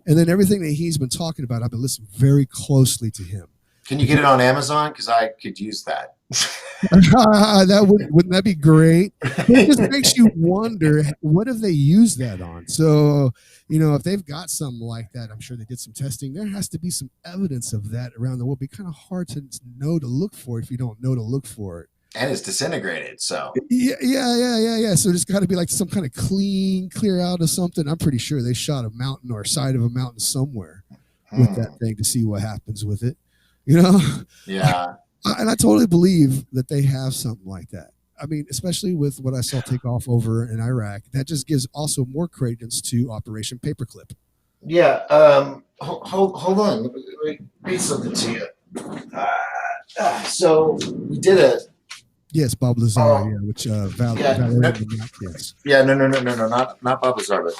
B: And then everything that he's been talking about, I've been listening very closely to him.
A: Can you get it on Amazon? Because I could use that.
B: Wouldn't that be great? It just makes you wonder, what have they used that on? So, if they've got something like that, I'm sure they did some testing. There has to be some evidence of that around the world. It'd be kind of hard to know to look for it if you don't know to look for it.
A: And it's disintegrated, so.
B: Yeah. So there's got to be like some kind of clear out of something. I'm pretty sure they shot a mountain or a side of a mountain somewhere with that thing to see what happens with it.
A: Yeah.
B: And I totally believe that they have something like that. I mean, especially with what I saw take off over in Iraq, that just gives also more credence to Operation Paperclip.
A: Yeah. Hold on. Let me read something to you. So we did a.
B: Yes, Bob Lazar, which Valerie.
A: Yeah, no, not Bob Lazar, but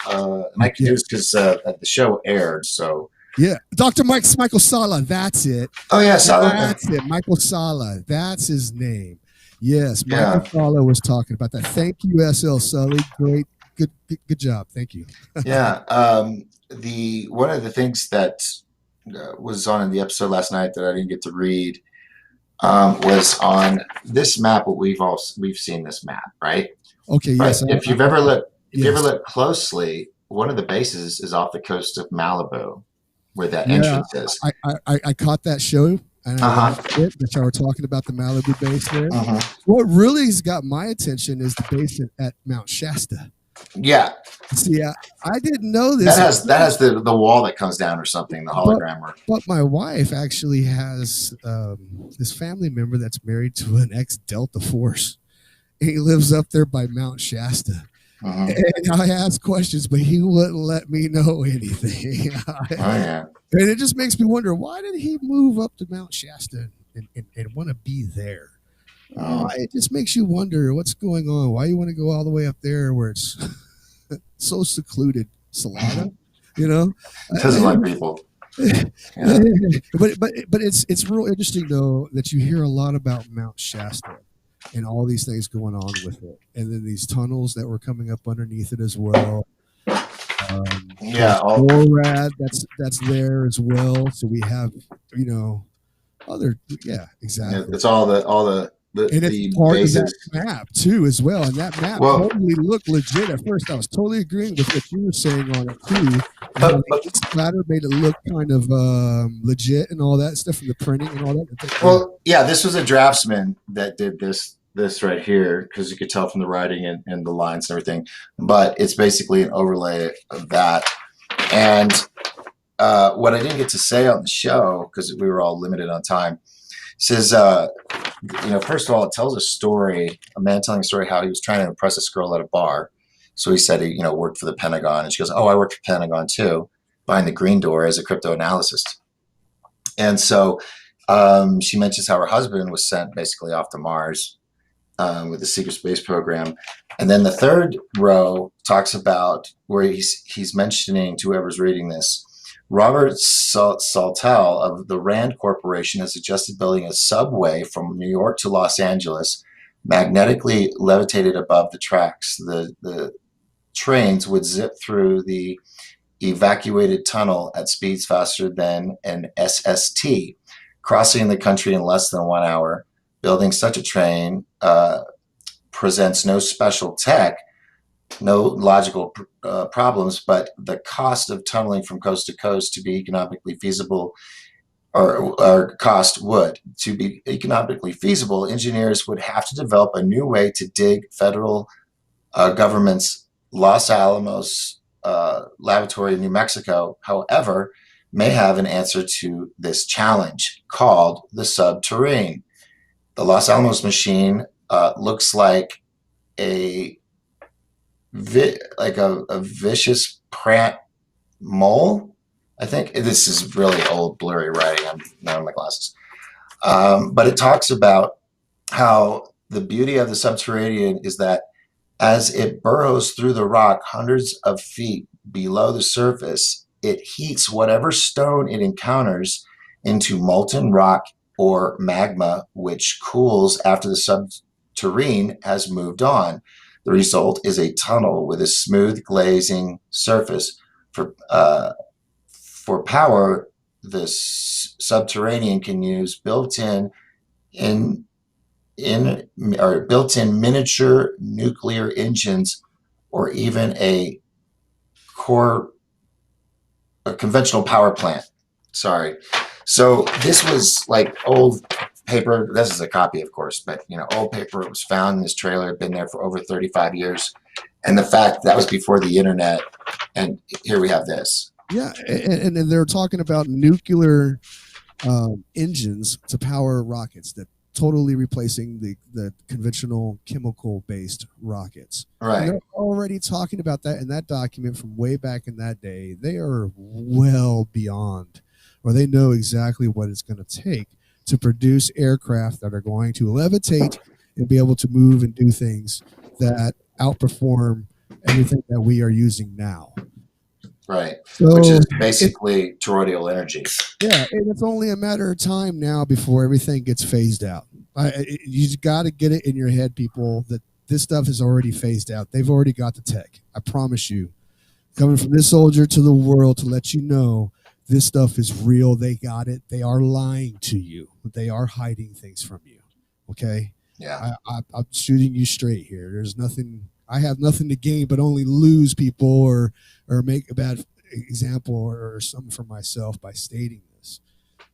A: I can do this because the show aired, so.
B: Yeah, Dr. Michael Sala, that's it.
A: Oh yeah, Sala.
B: That's it, Michael Sala. That's his name. Yes, Michael Sala was talking about that. Thank you, SL Sully. Great, good job. Thank you.
A: Yeah, one of the things that was on in the episode last night that I didn't get to read was on this map. We've seen this map, right?
B: Okay. Yes.
A: But if you've ever looked closely, one of the bases is off the coast of Malibu, where that entrance is.
B: I caught that show, and I liked it, that y'all were talking about the Malibu base there. What really has got my attention is the base at Mount Shasta.
A: Yeah.
B: See, I didn't know this.
A: That has the wall that comes down or something, the hologram work.
B: But my wife actually has this family member that's married to an ex-Delta Force, and he lives up there by Mount Shasta. And I asked questions, but he wouldn't let me know anything. And it just makes me wonder, why did he move up to Mount Shasta and want to be there? It just makes you wonder what's going on. Why you want to go all the way up there where it's so secluded, Salada?
A: Doesn't like people.
B: But it's real interesting though that you hear a lot about Mount Shasta and all these things going on with it, and then these tunnels that were coming up underneath it as well. NORAD that's there as well. So we have other exactly.
A: It's all the
B: and it's part bases. Of that map too as well, and that map totally looked legit at first. I was totally agreeing with what you were saying on it too. The splatter made it look kind of legit and all that stuff from the printing and all that.
A: Well, yeah, this was a draftsman that did this this right here because you could tell from the writing and the lines and everything. But it's basically an overlay of that. And what I didn't get to say on the show because we were all limited on time says, first of all, it tells a story, a man telling a story how he was trying to impress this girl at a bar. So he said he, worked for the Pentagon, and she goes, "Oh, I worked for the Pentagon too, behind the green door as a crypto analyst." And so she mentions how her husband was sent basically off to Mars with the secret space program. And then the third row talks about where he's mentioning to whoever's reading this, Robert Saltel of the Rand Corporation has suggested building a subway from New York to Los Angeles, magnetically levitated above the tracks. The trains would zip through the evacuated tunnel at speeds faster than an SST, crossing the country in less than 1 hour. Building such a train presents no special tech, no logical problems, but the cost of tunneling from coast to coast to be economically feasible, or cost would. To be economically feasible, engineers would have to develop a new way to dig federal government's Los Alamos laboratory in New Mexico, however, may have an answer to this challenge called the subterrane. The Los Alamos machine looks like a vicious Pratt mole. I think this is really old, blurry writing. I'm not on my glasses, but it talks about how the beauty of the subterranean is that as it burrows through the rock hundreds of feet below the surface, it heats whatever stone it encounters into molten rock or magma, which cools after the subterrane has moved on. The result is a tunnel with a smooth glazing surface. For power, the subterranean can use built-in miniature nuclear engines, or even a conventional power plant. Sorry. So this was like old paper. This is a copy, of course, but old paper. It was found in this trailer. Had been there for over 35 years, and the fact that was before the internet. And here we have this.
B: Yeah, and they're talking about nuclear engines to power rockets that totally replacing the conventional chemical-based rockets.
A: Right.
B: And they're already talking about that in that document from way back in that day. They are well beyond, or they know exactly what it's going to take to produce aircraft that are going to levitate and be able to move and do things that outperform everything that we are using now.
A: Right.
B: So
A: which is basically toroidal energy.
B: Yeah, and it's only a matter of time now before everything gets phased out. You got to get it in your head, people, that this stuff is already phased out. They've already got the tech. I promise you. Coming from this soldier to the world to let you know this stuff is real. They got it. They are lying to you. They are hiding things from you. Okay?
A: Yeah.
B: I'm shooting you straight here. There's nothing. I have nothing to gain but only lose people or make a bad example or something for myself by stating this.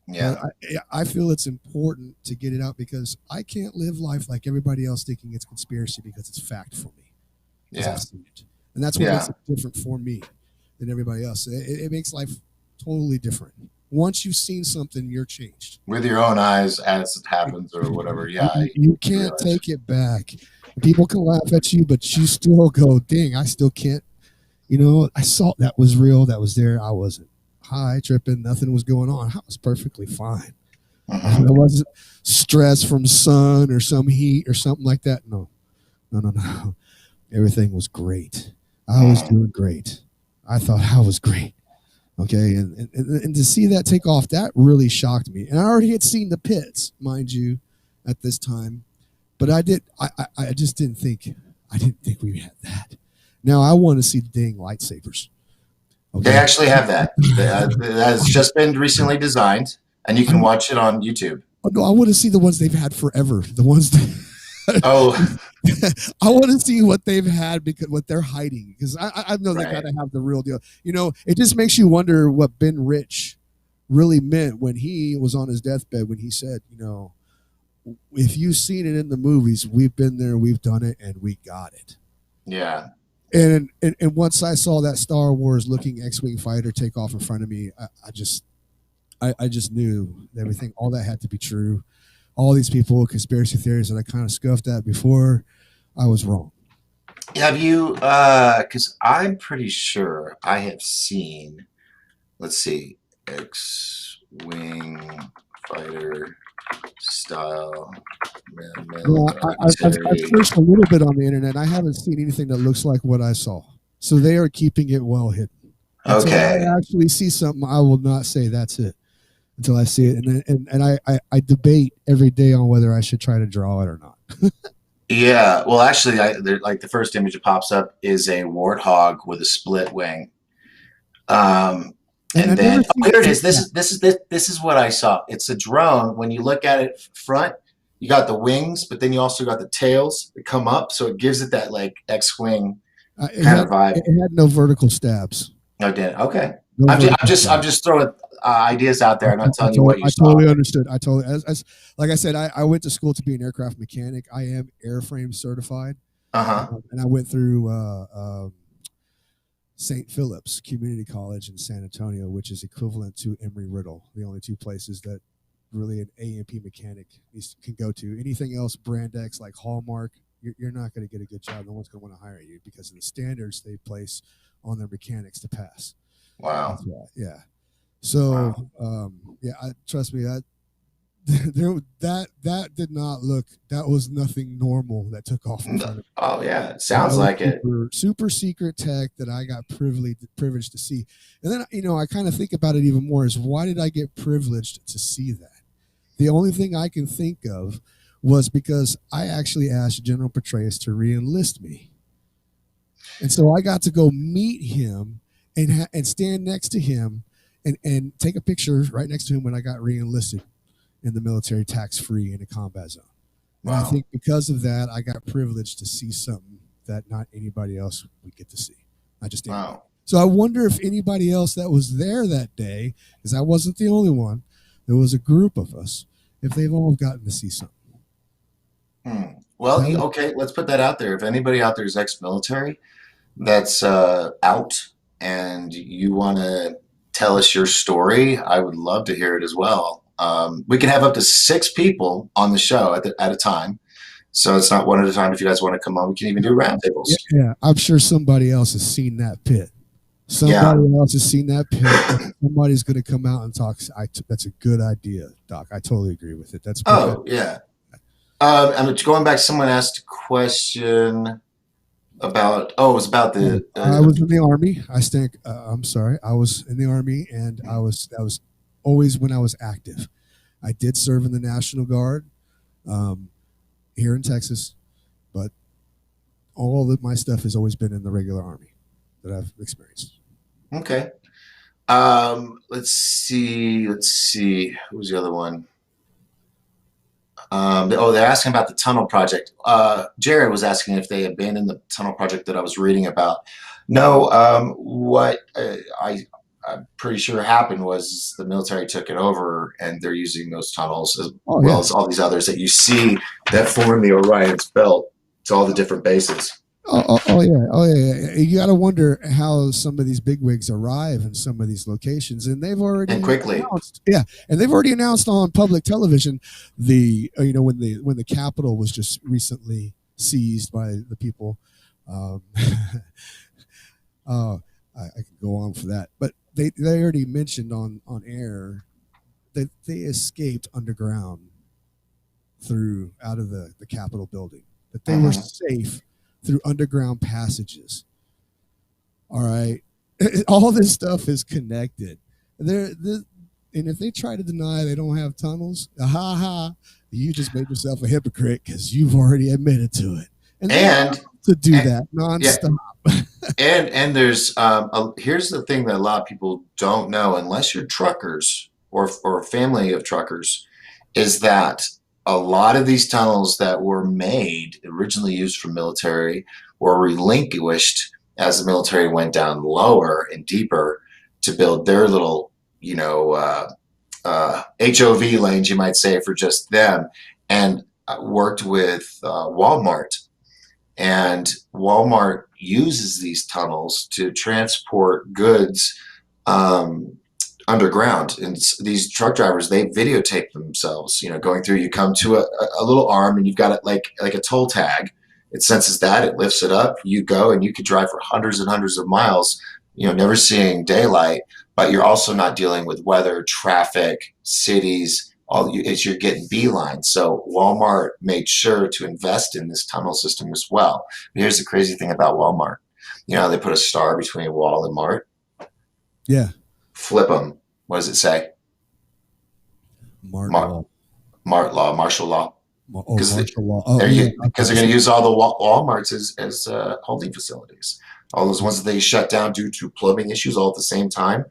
A: Yeah.
B: But I feel it's important to get it out because I can't live life like everybody else thinking it's conspiracy because it's fact for me.
A: Yeah.
B: I've seen it. And that's what makes it different for me than everybody else. It makes life totally different. Once you've seen something, you're changed.
A: With your own eyes as it happens or whatever. Yeah.
B: You can't take it back. People can laugh at you, but you still go, dang, I still can't. I saw that was real. That was there. I wasn't high, tripping. Nothing was going on. I was perfectly fine. I wasn't stressed from sun or some heat or something like that. No. Everything was great. I was doing great. I thought I was great. Okay. And to see that take off, that really shocked me. And I already had seen the pits, mind you, at this time. But I just didn't think we had that. Now I want to see the dang lightsabers. Okay.
A: They actually have that. That has just been recently designed, and you can watch it on YouTube.
B: Oh, no, I want to see the ones they've had forever. The ones that I want to see what they've had because what they're hiding. Because I know they got to have the real deal. It just makes you wonder what Ben Rich really meant when he was on his deathbed when he said, if you've seen it in the movies, we've been there, we've done it, and we got it.
A: Yeah.
B: And once I saw that Star Wars looking X-wing fighter take off in front of me, I just knew everything. All that had to be true. All these people, conspiracy theories that I kind of scuffed at before, I was wrong.
A: Have you? Because I'm pretty sure I have seen. Let's see, X-wing fighter style
B: Well, I've
A: military.
B: searched a little bit on the internet. I haven't seen anything that looks like what I saw. So they are keeping it well hidden. Until
A: Okay.
B: I actually see something, I will not say that's it until I see it. And I debate every day on whether I should try to draw it or not.
A: Yeah. Well, actually, like the first image that pops up is a warthog with a split wing.
B: And
A: And
B: I've never
A: then
B: seen
A: here it
B: it.
A: is. This is what I saw. It's a drone. When you look at it front, you got the wings, but then you also got the tails that come up, so it gives it that like X-wing kind of vibe.
B: It had no vertical stabs.
A: No, Dan. Okay.
B: No vertical
A: I'm
B: stabs.
A: just throwing ideas out there. I'm not telling you what you
B: I
A: saw.
B: totally understood. I totally, as like I said, I went to school to be an aircraft mechanic. I am airframe certified,
A: Uh-huh.
B: and I went through St. Philip's Community College in San Antonio, which is equivalent to Embry-Riddle, the only two places that really an A&P mechanic can go to. Anything else, brand X, like Hallmark, you're not going to get a good job. No one's going to want to hire you because of the standards they place on their mechanics to pass.
A: Wow.
B: Yeah. So, trust me, that did not look. That was nothing normal that took off in front of me.
A: Oh yeah, it sounds like it.
B: Super secret tech that I got privileged to see. And then I kind of think about it even more: is why did I get privileged to see that? The only thing I can think of was because I actually asked General Petraeus to re-enlist me, and so I got to go meet him and stand next to him and take a picture right next to him when I got re-enlisted in the military, tax-free in a combat zone. And I think because of that, I got privileged to see something that not anybody else would get to see. I just didn't.
A: Wow.
B: So I wonder if anybody else that was there that day, because I wasn't the only one, there was a group of us, if they've all gotten to see something.
A: Well, okay, let's put that out there. If anybody out there is ex-military that's out and you want to tell us your story, I would love to hear it as well. We can have up to 6 people on the show at a time. So it's not one at a time. If you guys want to come on, we can even do roundtables.
B: Yeah, I'm sure somebody else has seen that pit. Somebody else has seen that pit. Somebody's going to come out and talk. That's a good idea, Doc. I totally agree with it. That's
A: perfect. Yeah. I'm going back. Someone asked a question about. Oh, it was about the.
B: I was in the Army. I'm sorry. I was in the Army, and that was always when I was active. I did serve in the National Guard here in Texas, but all of my stuff has always been in the regular Army that I've experienced.
A: Okay. Let's see. Who's the other one? They're asking about the tunnel project. Jared was asking if they abandoned the tunnel project that I was reading about. No, what I'm pretty sure happened was the military took it over and they're using those tunnels as well as all these others that you see that form the Orion's belt to all the different bases.
B: Oh yeah. You got to wonder how some of these bigwigs arrive in some of these locations, and they've already announced, and they've already announced on public television when the Capitol was just recently seized by the people. I could go on for that, but they already mentioned on air that they escaped underground out of the Capitol building, that they were safe through underground passages. All right. All this stuff is connected. And if they try to deny they don't have tunnels, you just made yourself a hypocrite because you've already admitted to it. And to do that nonstop.
A: Yeah. and there's here's the thing that a lot of people don't know, unless you're truckers or a family of truckers, is that a lot of these tunnels that were made, originally used for military, were relinquished as the military went down lower and deeper to build their little, HOV lanes, you might say, for just them. and worked with Walmart. And Walmart uses these tunnels to transport goods um, underground. And these truck drivers, they videotape themselves, going through. You come to a little arm, and you've got it like a toll tag. It senses that, it lifts it up. You go, and you could drive for hundreds and hundreds of miles, never seeing daylight. But you're also not dealing with weather, traffic, cities. You're getting beeline. So Walmart made sure to invest in this tunnel system as well. But here's the crazy thing about Walmart. They put a star between Wall and Mart.
B: Yeah.
A: Flip them. What does it say?
B: Martial
A: Martial law.
B: Martial law.
A: They're
B: Yeah.
A: because they're going to use all the Walmarts as holding facilities. All those ones that they shut down due to plumbing issues all at the same time.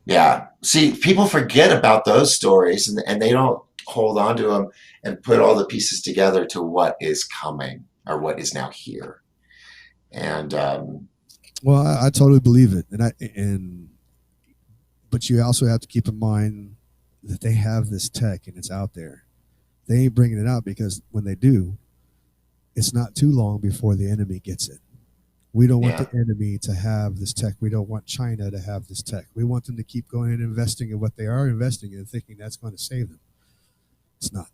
A: Yeah. See, people forget about those stories, and they don't hold on to them and put all the pieces together to what is coming or what is now here. And
B: well, I totally believe it, but you also have to keep in mind that they have this tech and it's out there. They ain't bringing it out because when they do, it's not too long before the enemy gets it. We don't want the enemy to have this tech. We don't want China to have this tech. We want them to keep going and investing in what they are investing in, thinking that's going to save them. It's not.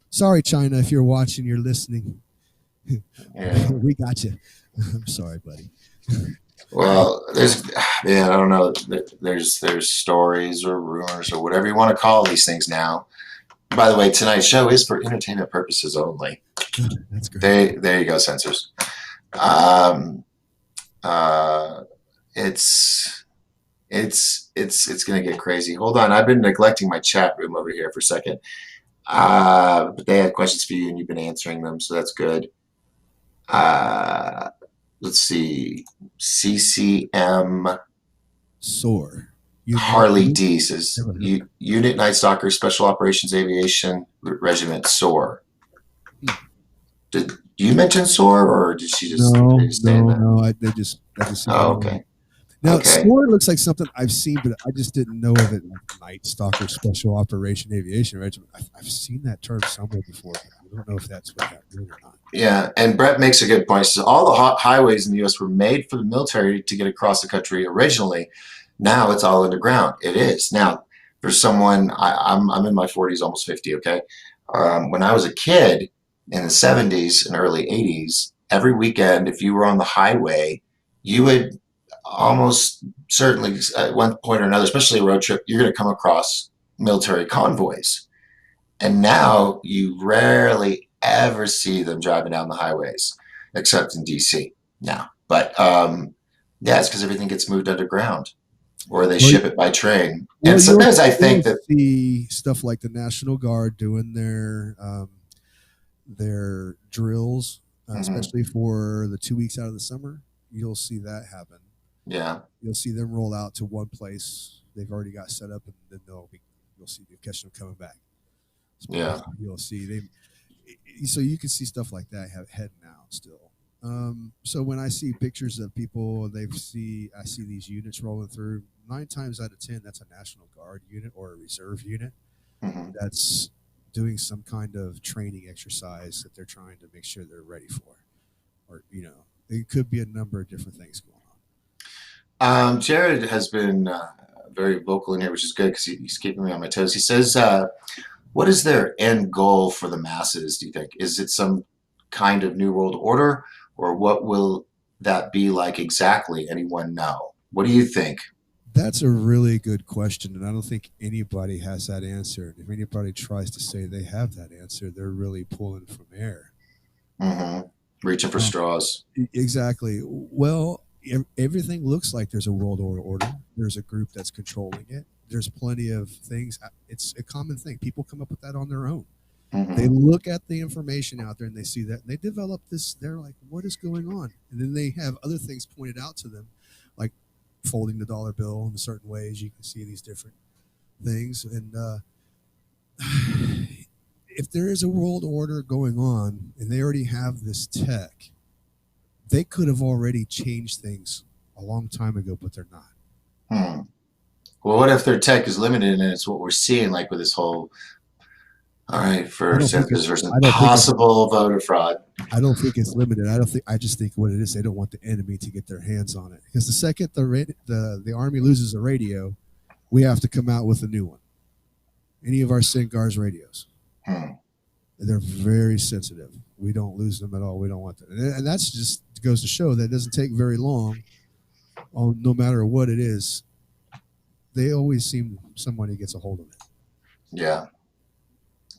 B: Sorry, China, if you're watching, you're listening. We got you. I'm sorry, buddy.
A: Well, I don't know. There's stories or rumors or whatever you want to call these things now. By the way, tonight's show is for entertainment purposes only.
B: That's great.
A: There you go, censors. It's gonna get crazy. Hold on, I've been neglecting my chat room over here for a second. But they had questions for you, and you've been answering them, so that's good. Let's see. CCM
B: SOAR.
A: Harley D says Unit Night Stalker Special Operations Aviation Regiment SOAR. Did you mention SOAR, or did she just say that?
B: No. They just
A: Oh, okay.
B: Now, SOAR looks like something I've seen, but I just didn't know of it. Like Night Stalker Special Operation Aviation Regiment. I've seen that term somewhere before, but I don't know if that's what that means or not.
A: Yeah, and Brett makes a good point. He says all the highways in the U.S. were made for the military to get across the country originally. Now it's all underground. It is. Now, for someone, I'm in my 40s, almost 50, okay? When I was a kid in the 70s and early 80s, every weekend, if you were on the highway, you would almost certainly at one point or another, especially a road trip, you're going to come across military convoys. And now you rarely ever see them driving down the highways, except in DC now. But it's because everything gets moved underground, or they ship it by train. And sometimes I think that
B: the stuff like the National Guard doing their drills, especially for the 2 weeks out of the summer, you'll see that happen.
A: Yeah,
B: you'll see them roll out to one place they've already got set up, and then you'll see you catch them coming back.
A: Yeah,
B: you'll see them. So you can see stuff like that heading out still. So when I see pictures of people, I see these units rolling through. 9 times out of 10, that's a National Guard unit or a reserve unit that's doing some kind of training exercise that they're trying to make sure they're ready for, or it could be a number of different things going on.
A: Jared has been very vocal in here, which is good because he's keeping me on my toes. He says, what is their end goal for the masses, do you think? Is it some kind of new world order, or what will that be like exactly? Anyone know? What do you think?
B: That's a really good question, and I don't think anybody has that answer. If anybody tries to say they have that answer, they're really pulling from air.
A: Reaching for straws.
B: Exactly. Well, everything looks like there's a world order. There's a group that's controlling it. There's plenty of things. It's a common thing. People come up with that on their own. They look at the information out there and they see that, and they develop this. They're like, what is going on? And then they have other things pointed out to them, like folding the dollar bill in certain ways. You can see these different things. And if there is a world order going on and they already have this tech, they could have already changed things a long time ago, but they're not.
A: Well, what if their tech is limited and it's what we're seeing, like with this whole All right,
B: I
A: for
B: don't think
A: senators versus
B: I don't think it's
A: possible voter fraud.
B: I don't think it's limited. I just think what it is, they don't want the enemy to get their hands on it. Because the second the army loses a radio, we have to come out with a new one. Any of our SINCARS radios.
A: Hmm.
B: They're very sensitive. We don't lose them at all. We don't want them. And that's just goes to show that it doesn't take very long, no matter what it is. They always seem somebody gets a hold of it.
A: Yeah.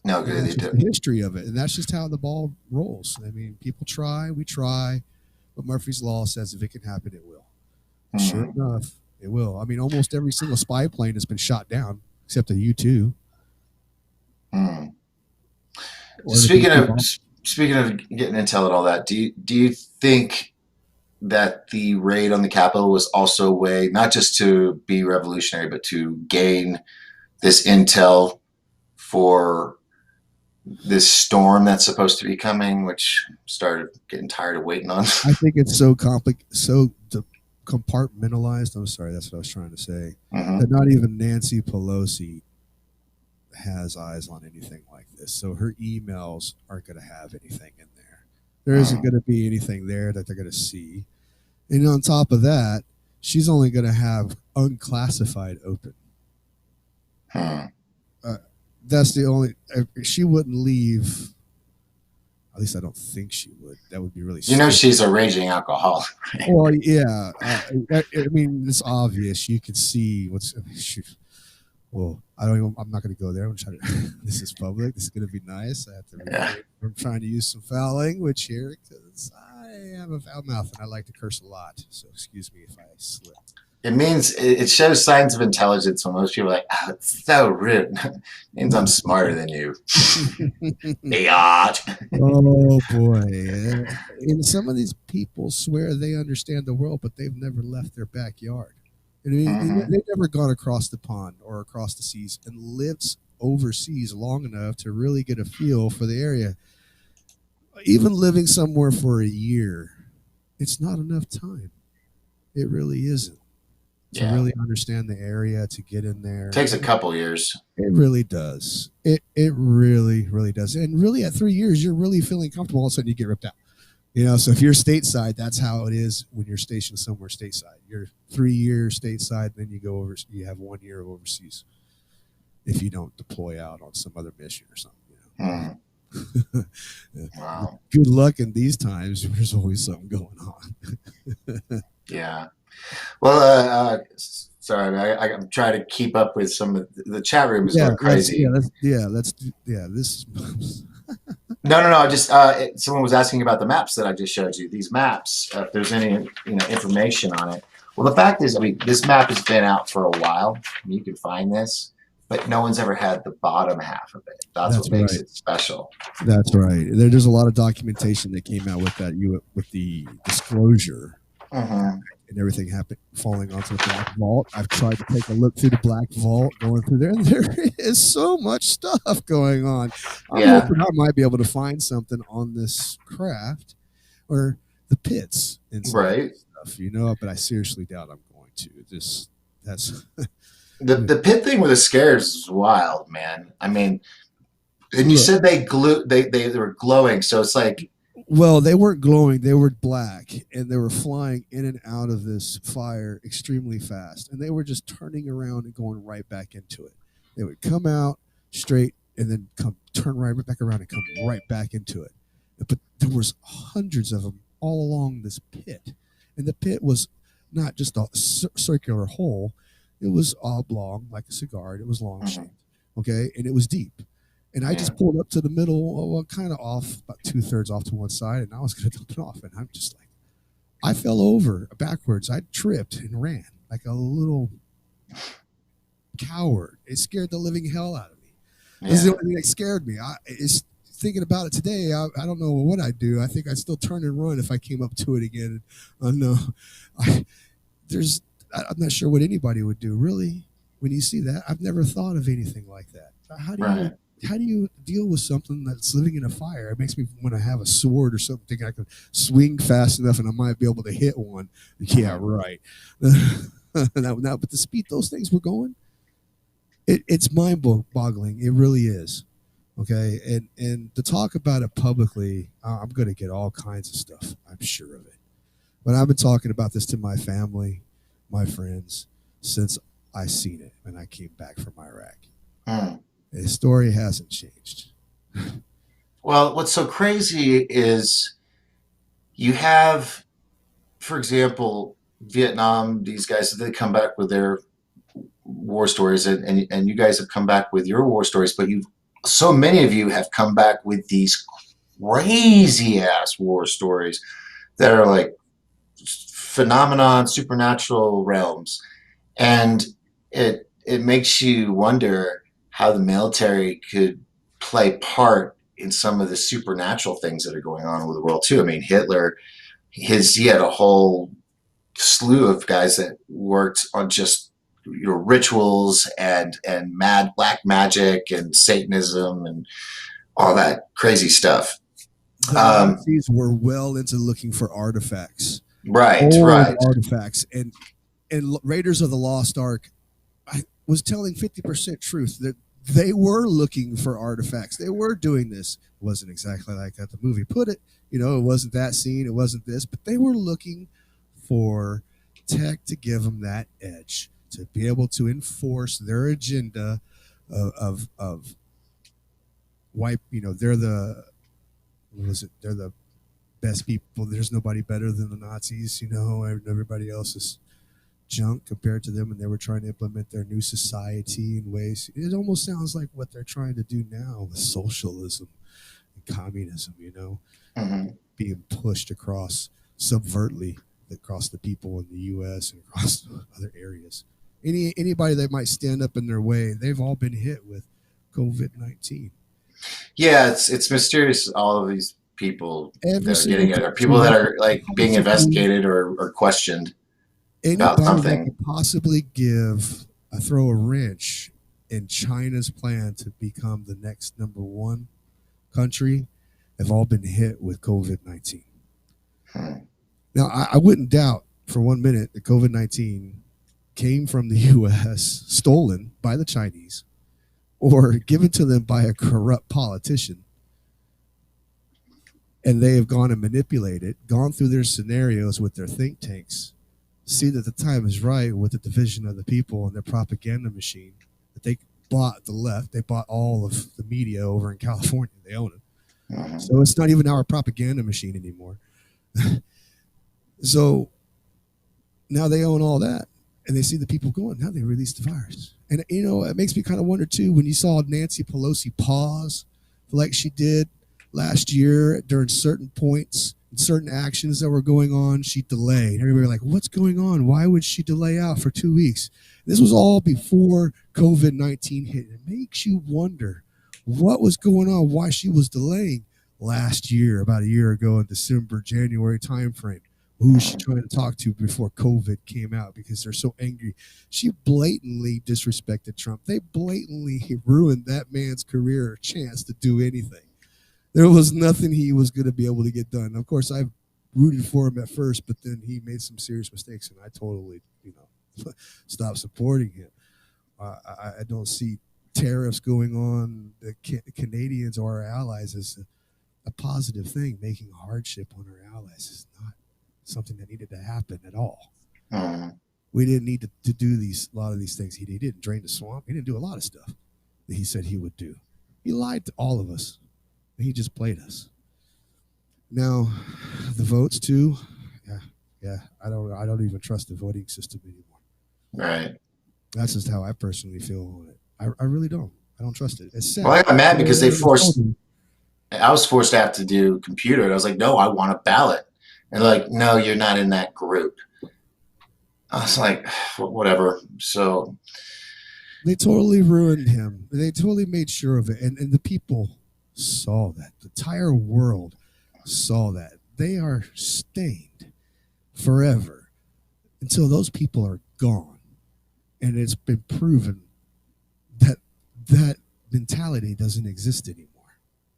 A: No,
B: And
A: good.
B: that's
A: They
B: just
A: do.
B: the history of it. And that's just how the ball rolls. I mean, people try, we try, but Murphy's Law says if it can happen, it will. Sure
A: Hmm.
B: enough, it will. I mean, almost every single spy plane has been shot down, except the U-2.
A: Hmm.
B: Or the
A: Speaking
B: B-2
A: of
B: bomb.
A: speaking of getting intel and all that, do you think that the raid on the Capitol was also a way not just to be revolutionary, but to gain this intel for this storm that's supposed to be coming, which started getting tired of waiting on?
B: I think it's so compartmentalized. I'm sorry, that's what I was trying to say.
A: Hmm.
B: That not even Nancy Pelosi has eyes on anything like this. So her emails aren't going to have anything in there. There isn't going to be anything there that they're going to see. And on top of that, she's only going to have unclassified open.
A: Hmm.
B: That's the only. She wouldn't leave. At least I don't think she would. That would be really.
A: You know, she's a raging alcoholic.
B: Well, yeah. I mean, it's obvious. You can see what's. Well, I don't even. I'm not going to go there. I'm trying to. This is public. This is going to be nice. I have to.
A: Yeah.
B: I'm trying to use some foul language here because I have a foul mouth and I like to curse a lot. So excuse me if I slip.
A: It means it shows signs of intelligence when most people are like, oh, it's so rude. It means I'm smarter than you. Biatch.
B: Oh boy! And some of these people swear they understand the world, but they've never left their backyard. I mean,
A: Mm-hmm.
B: they've never gone across the pond or across the seas and lived overseas long enough to really get a feel for the area. Even living somewhere for a year, it's not enough time. It really isn't to
A: Yeah.
B: really understand the area, to get in there.
A: It takes a couple years.
B: It really does. It really, really does. And really, at 3 years, you're really feeling comfortable. All of a sudden, you get ripped out. So if you're stateside, that's how it is when you're stationed somewhere stateside. You're 3 years stateside, then you go over. You have 1 year of overseas. If you don't deploy out on some other mission or something.
A: Mm. Wow.
B: Good luck in these times. There's always something going on.
A: Yeah. Well, sorry, I'm trying to keep up with some of the chat room is going crazy.
B: This.
A: No. Just someone was asking about the maps that I just showed you. These maps, if there's any information on it. Well, the fact is, this map has been out for a while. You can find this, but no one's ever had the bottom half of it. That's what makes it special.
B: That's right. There's a lot of documentation that came out with that. With the disclosure.
A: Mm-hmm.
B: And everything falling onto the black vault. I've tried to take a look through the black vault, going through there, and there is so much stuff going on. I'm hoping I might be able to find something on this craft or the pits and
A: right
B: stuff, but I seriously doubt I'm going to. That's
A: the pit thing with the scares is wild, man. I mean, and you said they were glowing, so it's like.
B: Well, they weren't glowing. They were black, and they were flying in and out of this fire extremely fast. And they were just turning around and going right back into it. They would come out straight and then turn right back around and come right back into it. But there was hundreds of them all along this pit. And the pit was not just a circular hole. It was oblong, like a cigar. It was long shaped, okay? And it was deep. And I just pulled up to the middle, well, kind of off, about 2/3 off to one side, and I was going to dump it off. And I'm just like, I fell over backwards. I tripped and ran like a little coward. It scared the living hell out of me. This is the only thing that scared me. It's thinking about it today. I don't know what I'd do. I think I'd still turn and run if I came up to it again. No, I'm not sure what anybody would do, really, when you see that. I've never thought of anything like that. How do you deal with something that's living in a fire? It makes me want to have a sword or something, thinking I could swing fast enough and I might be able to hit one. Yeah, right. Now, but the speed those things were going, it's mind-boggling. It really is. Okay, and to talk about it publicly, I'm going to get all kinds of stuff. I'm sure of it. But I've been talking about this to my family, my friends, since I seen it when I came back from Iraq.
A: Hmm.
B: The story hasn't changed.
A: Well, what's so crazy is you have, for example, Vietnam, these guys, they come back with their war stories, and you guys have come back with your war stories, but you've so many of you have come back with these crazy ass war stories that are like phenomenon, supernatural realms, and it makes you wonder how the military could play part in some of the supernatural things that are going on with the world too. I mean, Hitler, he had a whole slew of guys that worked on just rituals and mad black magic and Satanism and all that crazy stuff.
B: The
A: Um,
B: Nazis were well into looking for artifacts,
A: right,
B: old
A: right.
B: artifacts, and Raiders of the Lost Ark. I was telling 50% truth that they were looking for artifacts. They were doing this. It wasn't exactly like that the movie put it. It wasn't that scene. It wasn't this, but they were looking for tech to give them that edge to be able to enforce their agenda of wipe. They're the what was it? They're the best people. There's nobody better than the Nazis. Everybody else is junk compared to them, and they were trying to implement their new society in ways. It almost sounds like what they're trying to do now with socialism and communism,
A: Mm-hmm.
B: being pushed across subvertly across the people in the US and across other areas. Anybody that might stand up in their way, they've all been hit with COVID-19.
A: Yeah, it's mysterious. All of these people
B: Every
A: that are
B: single
A: getting it are people
B: person
A: that
B: that
A: are
B: could
A: like being
B: possibly
A: investigated or questioned about
B: anybody that
A: something.
B: could possibly throw a wrench in China's plan to become the next number one country have all been hit with COVID-19.
A: Hmm.
B: Now, I wouldn't doubt for 1 minute that COVID-19 came from the U.S., stolen by the Chinese, or given to them by a corrupt politician, and they have gone and manipulated, gone through their scenarios with their think tanks, see that the time is right with the division of the people and their propaganda machine. That they bought the left, they bought all of the media over in California. They own it.
A: Mhm.
B: So it's not even our propaganda machine anymore. So now they own all that, and they see the people going. Now they release the virus, and it makes me kind of wonder too when you saw Nancy Pelosi pause, like she did last year during certain points and certain actions that were going on. She delayed. Everybody was like, "What's going on? Why would she delay out for 2 weeks?" This was all before COVID-19 hit. It makes you wonder what was going on, why she was delaying last year, about a year ago in December, January timeframe. Who was she
A: Mhm.
B: trying to talk to before COVID came out because they're so angry? She blatantly disrespected Trump. They blatantly ruined that man's career or chance to do anything. There was nothing he was going to be able to get done. Of course, I rooted for him at first, but then he made some serious mistakes, and I totally, stopped supporting him. I don't see tariffs going on the Canadians or our allies as a positive thing. Making hardship on our allies is not something that needed to happen at all.
A: Mhm.
B: We didn't need to do a lot of these things. He didn't drain the swamp. He didn't do a lot of stuff that he said he would do. He lied to all of us. He just played us. Now, the votes too. Yeah, yeah. I don't even trust the voting system anymore.
A: Right.
B: That's just how I personally feel on it. I really don't. I don't trust it. It's
A: Well,
B: sad.
A: I got mad because they
B: It's
A: forced.
B: older.
A: I was forced to have to do computer, and I was like, "No, I want a ballot." And they're like, "No, you're not in that group." I was like, "Whatever." So,
B: They totally ruined him. They totally made sure of it. And the people saw that. The entire world saw that. They are stained forever until those people are gone. And it's been proven that that mentality doesn't exist anymore.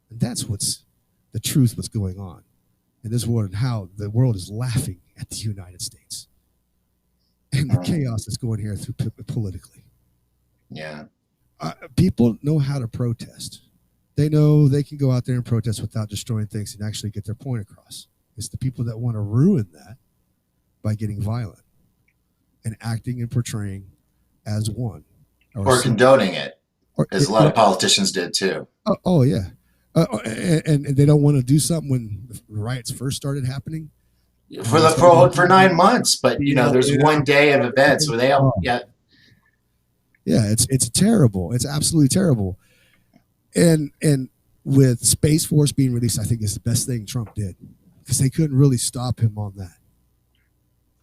B: And that's what's the truth, what's going on in this world, and how the world is laughing at the United States and the
A: mm,
B: chaos that's going here through politically.
A: yeah.
B: People know how to protest. they know they can go out there and protest without destroying things and actually get their point across. It's the people that want to ruin that by getting violent and acting and portraying as one,
A: Or condoning it,
B: or
A: as a lot of politicians did too.
B: oh yeah, and they don't want to do something when the riots first started happening.
A: For 9 months, but there's one day of events where they all
B: it's terrible. It's absolutely terrible. And with Space Force being released, I think is the best thing Trump did because they couldn't really stop him on that.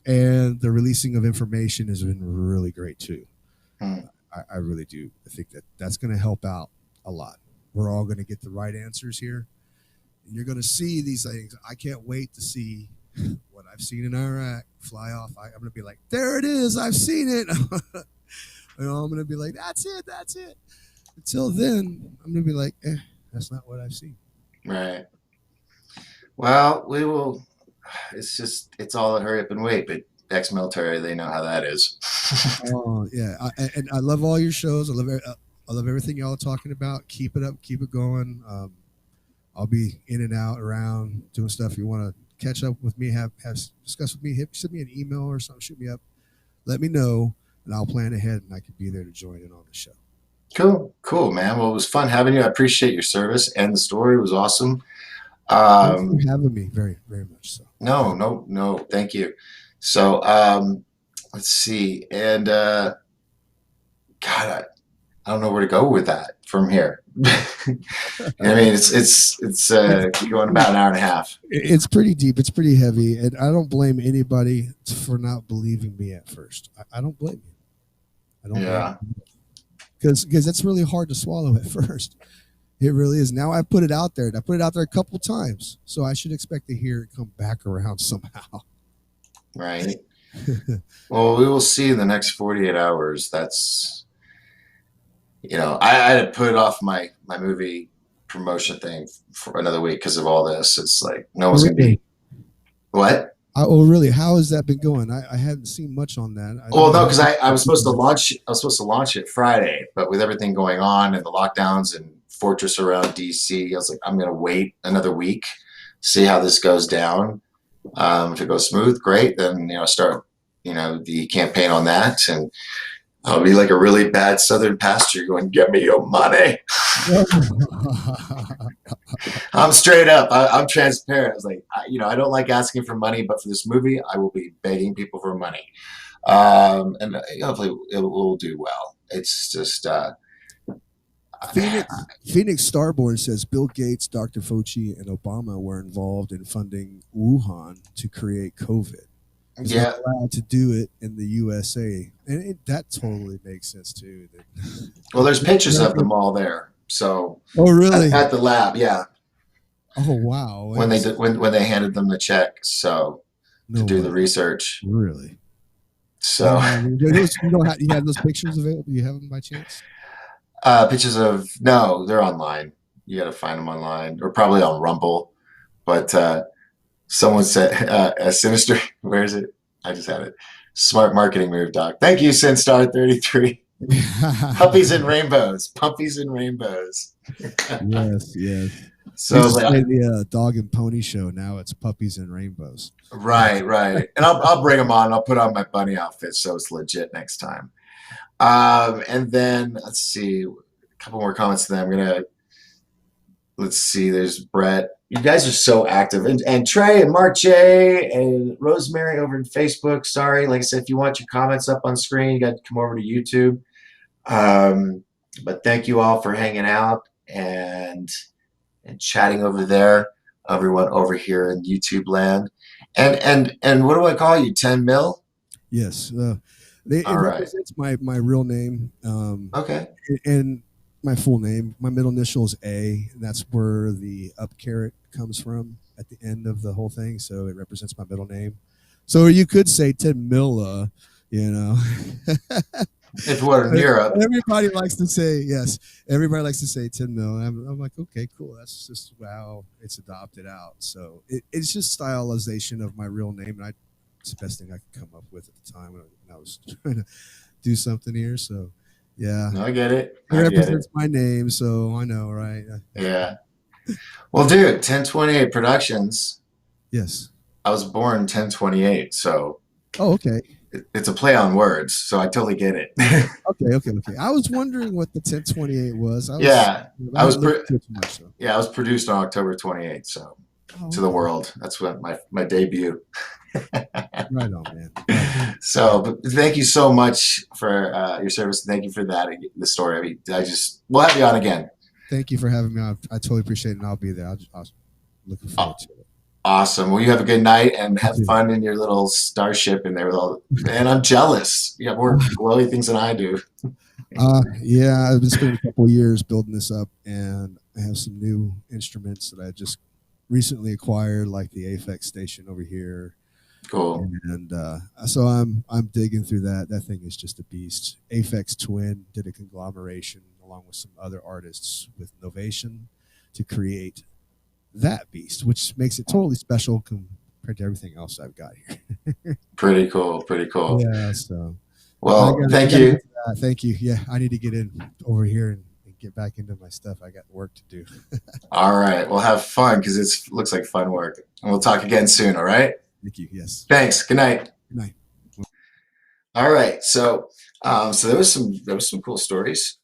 B: And the releasing of information has been really great too. I really do. I think that's going to help out a lot. We're all going to get the right answers here, and you're going to see these things. I can't wait to see what I've seen in Iraq fly off. I'm going to be like, there it is. I've seen it. I'm going to be like, that's it. That's it. Until then, I'm going to be like, that's not what I've seen.
A: Right. Well, we will. It's all a hurry up and wait, but ex-military, they know how that is.
B: Oh yeah, and I love all your shows. I love everything y'all are talking about. Keep it up, keep it going. I'll be in and out around doing stuff. If you want to catch up with me, have discuss with me, send me an email or something, shoot me up. Let me know, and I'll plan ahead, and I can be there to join in on the show.
A: Cool, man. Well, it was fun having you. I appreciate your service, and the story was awesome.
B: Thanks for having me, very, very much so.
A: No, thank you. So, let's see, and God, I don't know where to go with that from here. I mean, it's going about an hour and a half.
B: It's pretty deep. It's pretty heavy, and I don't blame anybody for not believing me at first. I don't blame you. I don't.
A: Yeah.
B: Because that's really hard to swallow at first. It really is. Now I put it out there. I put it out there a couple times, so I should expect to hear it come back around somehow.
A: Right. Well, we will see in the next 48 hours. That's, I had to put off my movie promotion thing for another week because of all this. It's like no one's gonna be. What?
B: Oh, really? How has that been going? I hadn't seen much on that.
A: Well, no, because I was supposed to launch. I was supposed to launch it Friday, but with everything going on and the lockdowns and fortress around DC, I was like, I'm gonna wait another week, see how this goes down. If it goes smooth, great. Then start the campaign on that, and I'll be like a really bad Southern pastor going, "Get me your money." I'm straight up. I'm transparent. I was like, I don't like asking for money, but for this movie, I will be begging people for money, and hopefully it will do well. It's just.
B: Phoenix Starborn says Bill Gates, Dr. Fauci, and Obama were involved in funding Wuhan to create COVID.
A: Yeah,
B: allowed to do it in the USA, and that totally makes sense too.
A: Well, there's pictures of them all there. So,
B: oh really?
A: At the lab, yeah.
B: Oh wow!
A: When they handed them the check, so to do the research.
B: Really?
A: So
B: you have those pictures available? Do you have them by chance?
A: Pictures of no, they're online. You got to find them online, or probably on Rumble. But someone said a sinister. Where is it? I just had it. Smart marketing move, Doc. Thank you, Sinstar33. Puppies and rainbows. Puppies and rainbows.
B: Yes.
A: So
B: like, the dog and pony show. Now it's puppies and rainbows.
A: Right. And I'll bring them on. I'll put on my bunny outfit so it's legit next time. And then let's see, a couple more comments. Then let's see. There's Brett. You guys are so active, and Trey and Mark J and Rosemary over in Facebook. Sorry, like I said, if you want your comments up on screen, you got to come over to YouTube. But thank you all for hanging out and chatting over there. Everyone over here in YouTube land, and what do I call you? 10 mil?
B: Yes. It represents my real name.
A: Okay.
B: And my full name. My middle initial is A, and that's where the up caret comes from at the end of the whole thing. So it represents my middle name. So you could say 10 Milla,
A: If we're in Europe.
B: Everybody likes to say, yes. Everybody likes to say 10 mil. I'm like, okay, cool. That's just how it's adopted out. So it's just stylization of my real name. And it's the best thing I could come up with at the time when I was trying to do something here. So Yeah.
A: No, I get it.
B: It
A: I get it.
B: represents my name, so I know, right?
A: Yeah. Well, dude, 1028 Productions.
B: Yes.
A: I was born 1028, so
B: Oh, okay.
A: it's a play on words. So I totally get it.
B: Okay, okay, okay. I was wondering what the 1028 was.
A: Yeah,
B: I
A: I was.
B: hadn't looked into it too much though.
A: Yeah, I was produced on October 28th. So
B: Oh,
A: to the
B: okay.
A: world. That's what my debut.
B: Right on, man. Right on.
A: So, but thank you so much for your service. Thank you for that. The story. I mean, we'll have you on again.
B: Thank you for having me on. I totally appreciate it, and I'll be there. I was looking
A: Aw-
B: forward to it.
A: Awesome. Well, you have a good night and
B: You
A: have
B: too.
A: fun in your little starship in there with all. And I'm jealous. You have more glowy things than I do.
B: Yeah, I've been spending a couple of years building this up, and I have some new instruments that I just recently acquired, like the AFX station over here,
A: Cool.
B: and so I'm digging through that. That thing is just a beast. AFX Twin did a conglomeration along with some other artists with Novation to create that beast, which makes it totally special compared to everything else I've got here.
A: Pretty cool. Pretty cool.
B: Yeah, so
A: Well,
B: I
A: thank
B: got to
A: you.
B: get to that. Thank you. Yeah, I need to get in over here and get back into my stuff. I got work to do.
A: All right. Well, have fun because it looks like fun work. And we'll talk again soon. All right.
B: Thank you. Yes.
A: Thanks. Good night.
B: Good night.
A: All right. So there was some cool stories.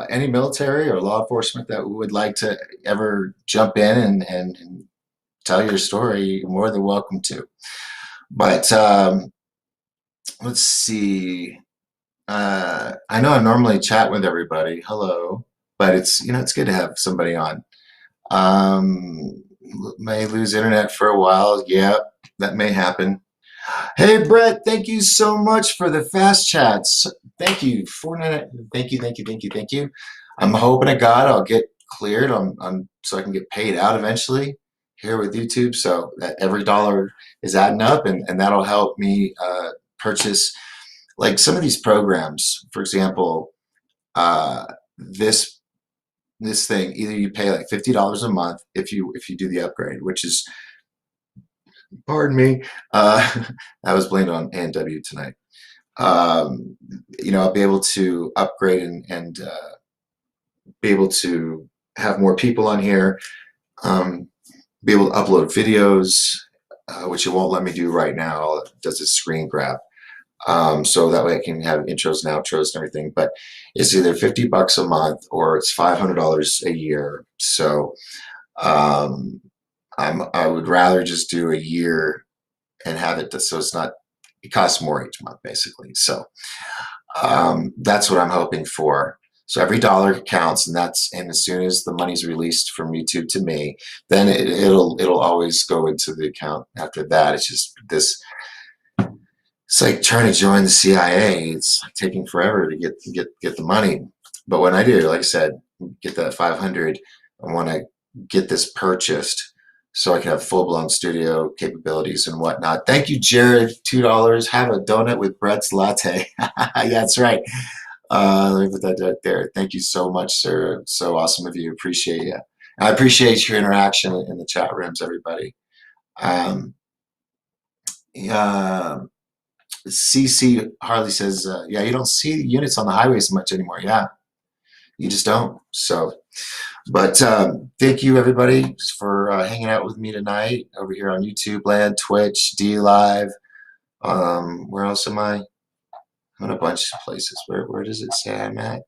A: Any military or law enforcement that would like to ever jump in and tell your story, you're more than welcome to. But let's see. I know I normally chat with everybody. Hello, but it's good to have somebody on. May lose internet for a while. Yeah, that may happen. Hey Brett, thank you so much for the fast chats. Thank you. 499. Thank you, thank you, thank you, thank you. I'm hoping to God I'll get cleared on so I can get paid out eventually here with YouTube. So that every dollar is adding up, and that'll help me purchase like some of these programs. For example, uh, this this thing, either you pay like $50 a month if you do the upgrade, which is, pardon me, I was blamed on A&W tonight. Um, I'll be able to upgrade and be able to have more people on here, be able to upload videos, which it won't let me do right now. It does a screen grab. So that way I can have intros and outros and everything. But it's either $50 a month or it's $500 a year. So um, I would rather just do a year and have it so it costs more each month basically. So that's what I'm hoping for. So every dollar counts, and as soon as the money's released from YouTube to me, then it'll always go into the account after that. It's just this. It's like trying to join the CIA. It's like taking forever to get the money. But when I do, like I said, get that 500, I want to get this purchased so I can have full-blown studio capabilities and whatnot. Thank you, Jared. $2. Have a donut with Brett's latte. Yeah, that's right. Let me put that right there. Thank you so much, sir. So awesome of you. Appreciate you. I appreciate your interaction in the chat rooms, everybody. Yeah. CC Harley says, yeah, you don't see units on the highways much anymore. Yeah, you just don't. So, but thank you, everybody, for hanging out with me tonight over here on YouTube land, Twitch, D Live. Where else am I? I'm in a bunch of places. Where does it say I'm at?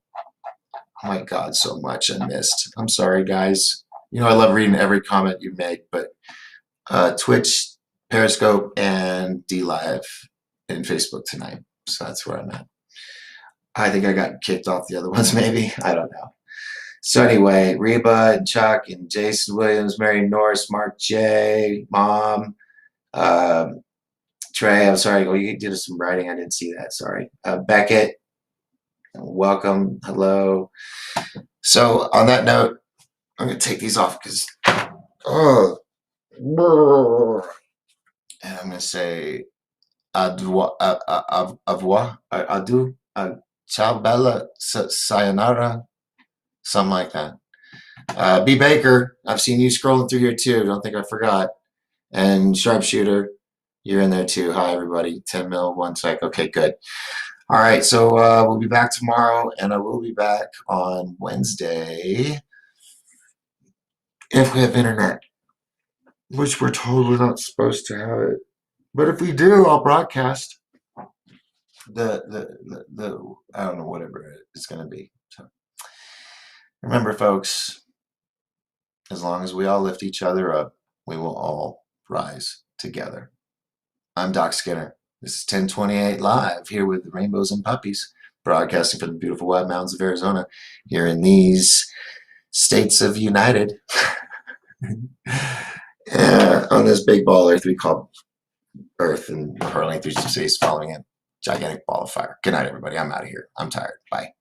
A: Oh my God, so much I missed. I'm sorry, guys. I love reading every comment you make, but Twitch, Periscope, and D Live and Facebook tonight. So that's where I'm at. I think I got kicked off the other ones, maybe. I don't know. So anyway, Reba and Chuck and Jason Williams, Mary Norris, Mark J, Mom, Trey. I'm sorry. Oh, you did some writing. I didn't see that. Sorry. Beckett, welcome. Hello. So on that note, I'm going to take these off because, oh, and I'm going to say, adu, ciao bella, sayonara, something like that. B Baker, I've seen you scrolling through here too. Don't think I forgot. And Sharpshooter, you're in there too. Hi everybody. 10 mil, 1 sec. Okay, good. All right, so we'll be back tomorrow, and I will be back on Wednesday if we have internet, which we're totally not supposed to have it. But if we do, I'll broadcast the I don't know, whatever it's going to be. So remember, folks, as long as we all lift each other up, we will all rise together. I'm Doc Skinner. This is 1028 Live here with Rainbows and Puppies, broadcasting from the beautiful White Mountains of Arizona, here in these states of United. On this big ball Earth we call Earth, and hurling through space, following a gigantic ball of fire. Good night, everybody. I'm out of here. I'm tired. Bye.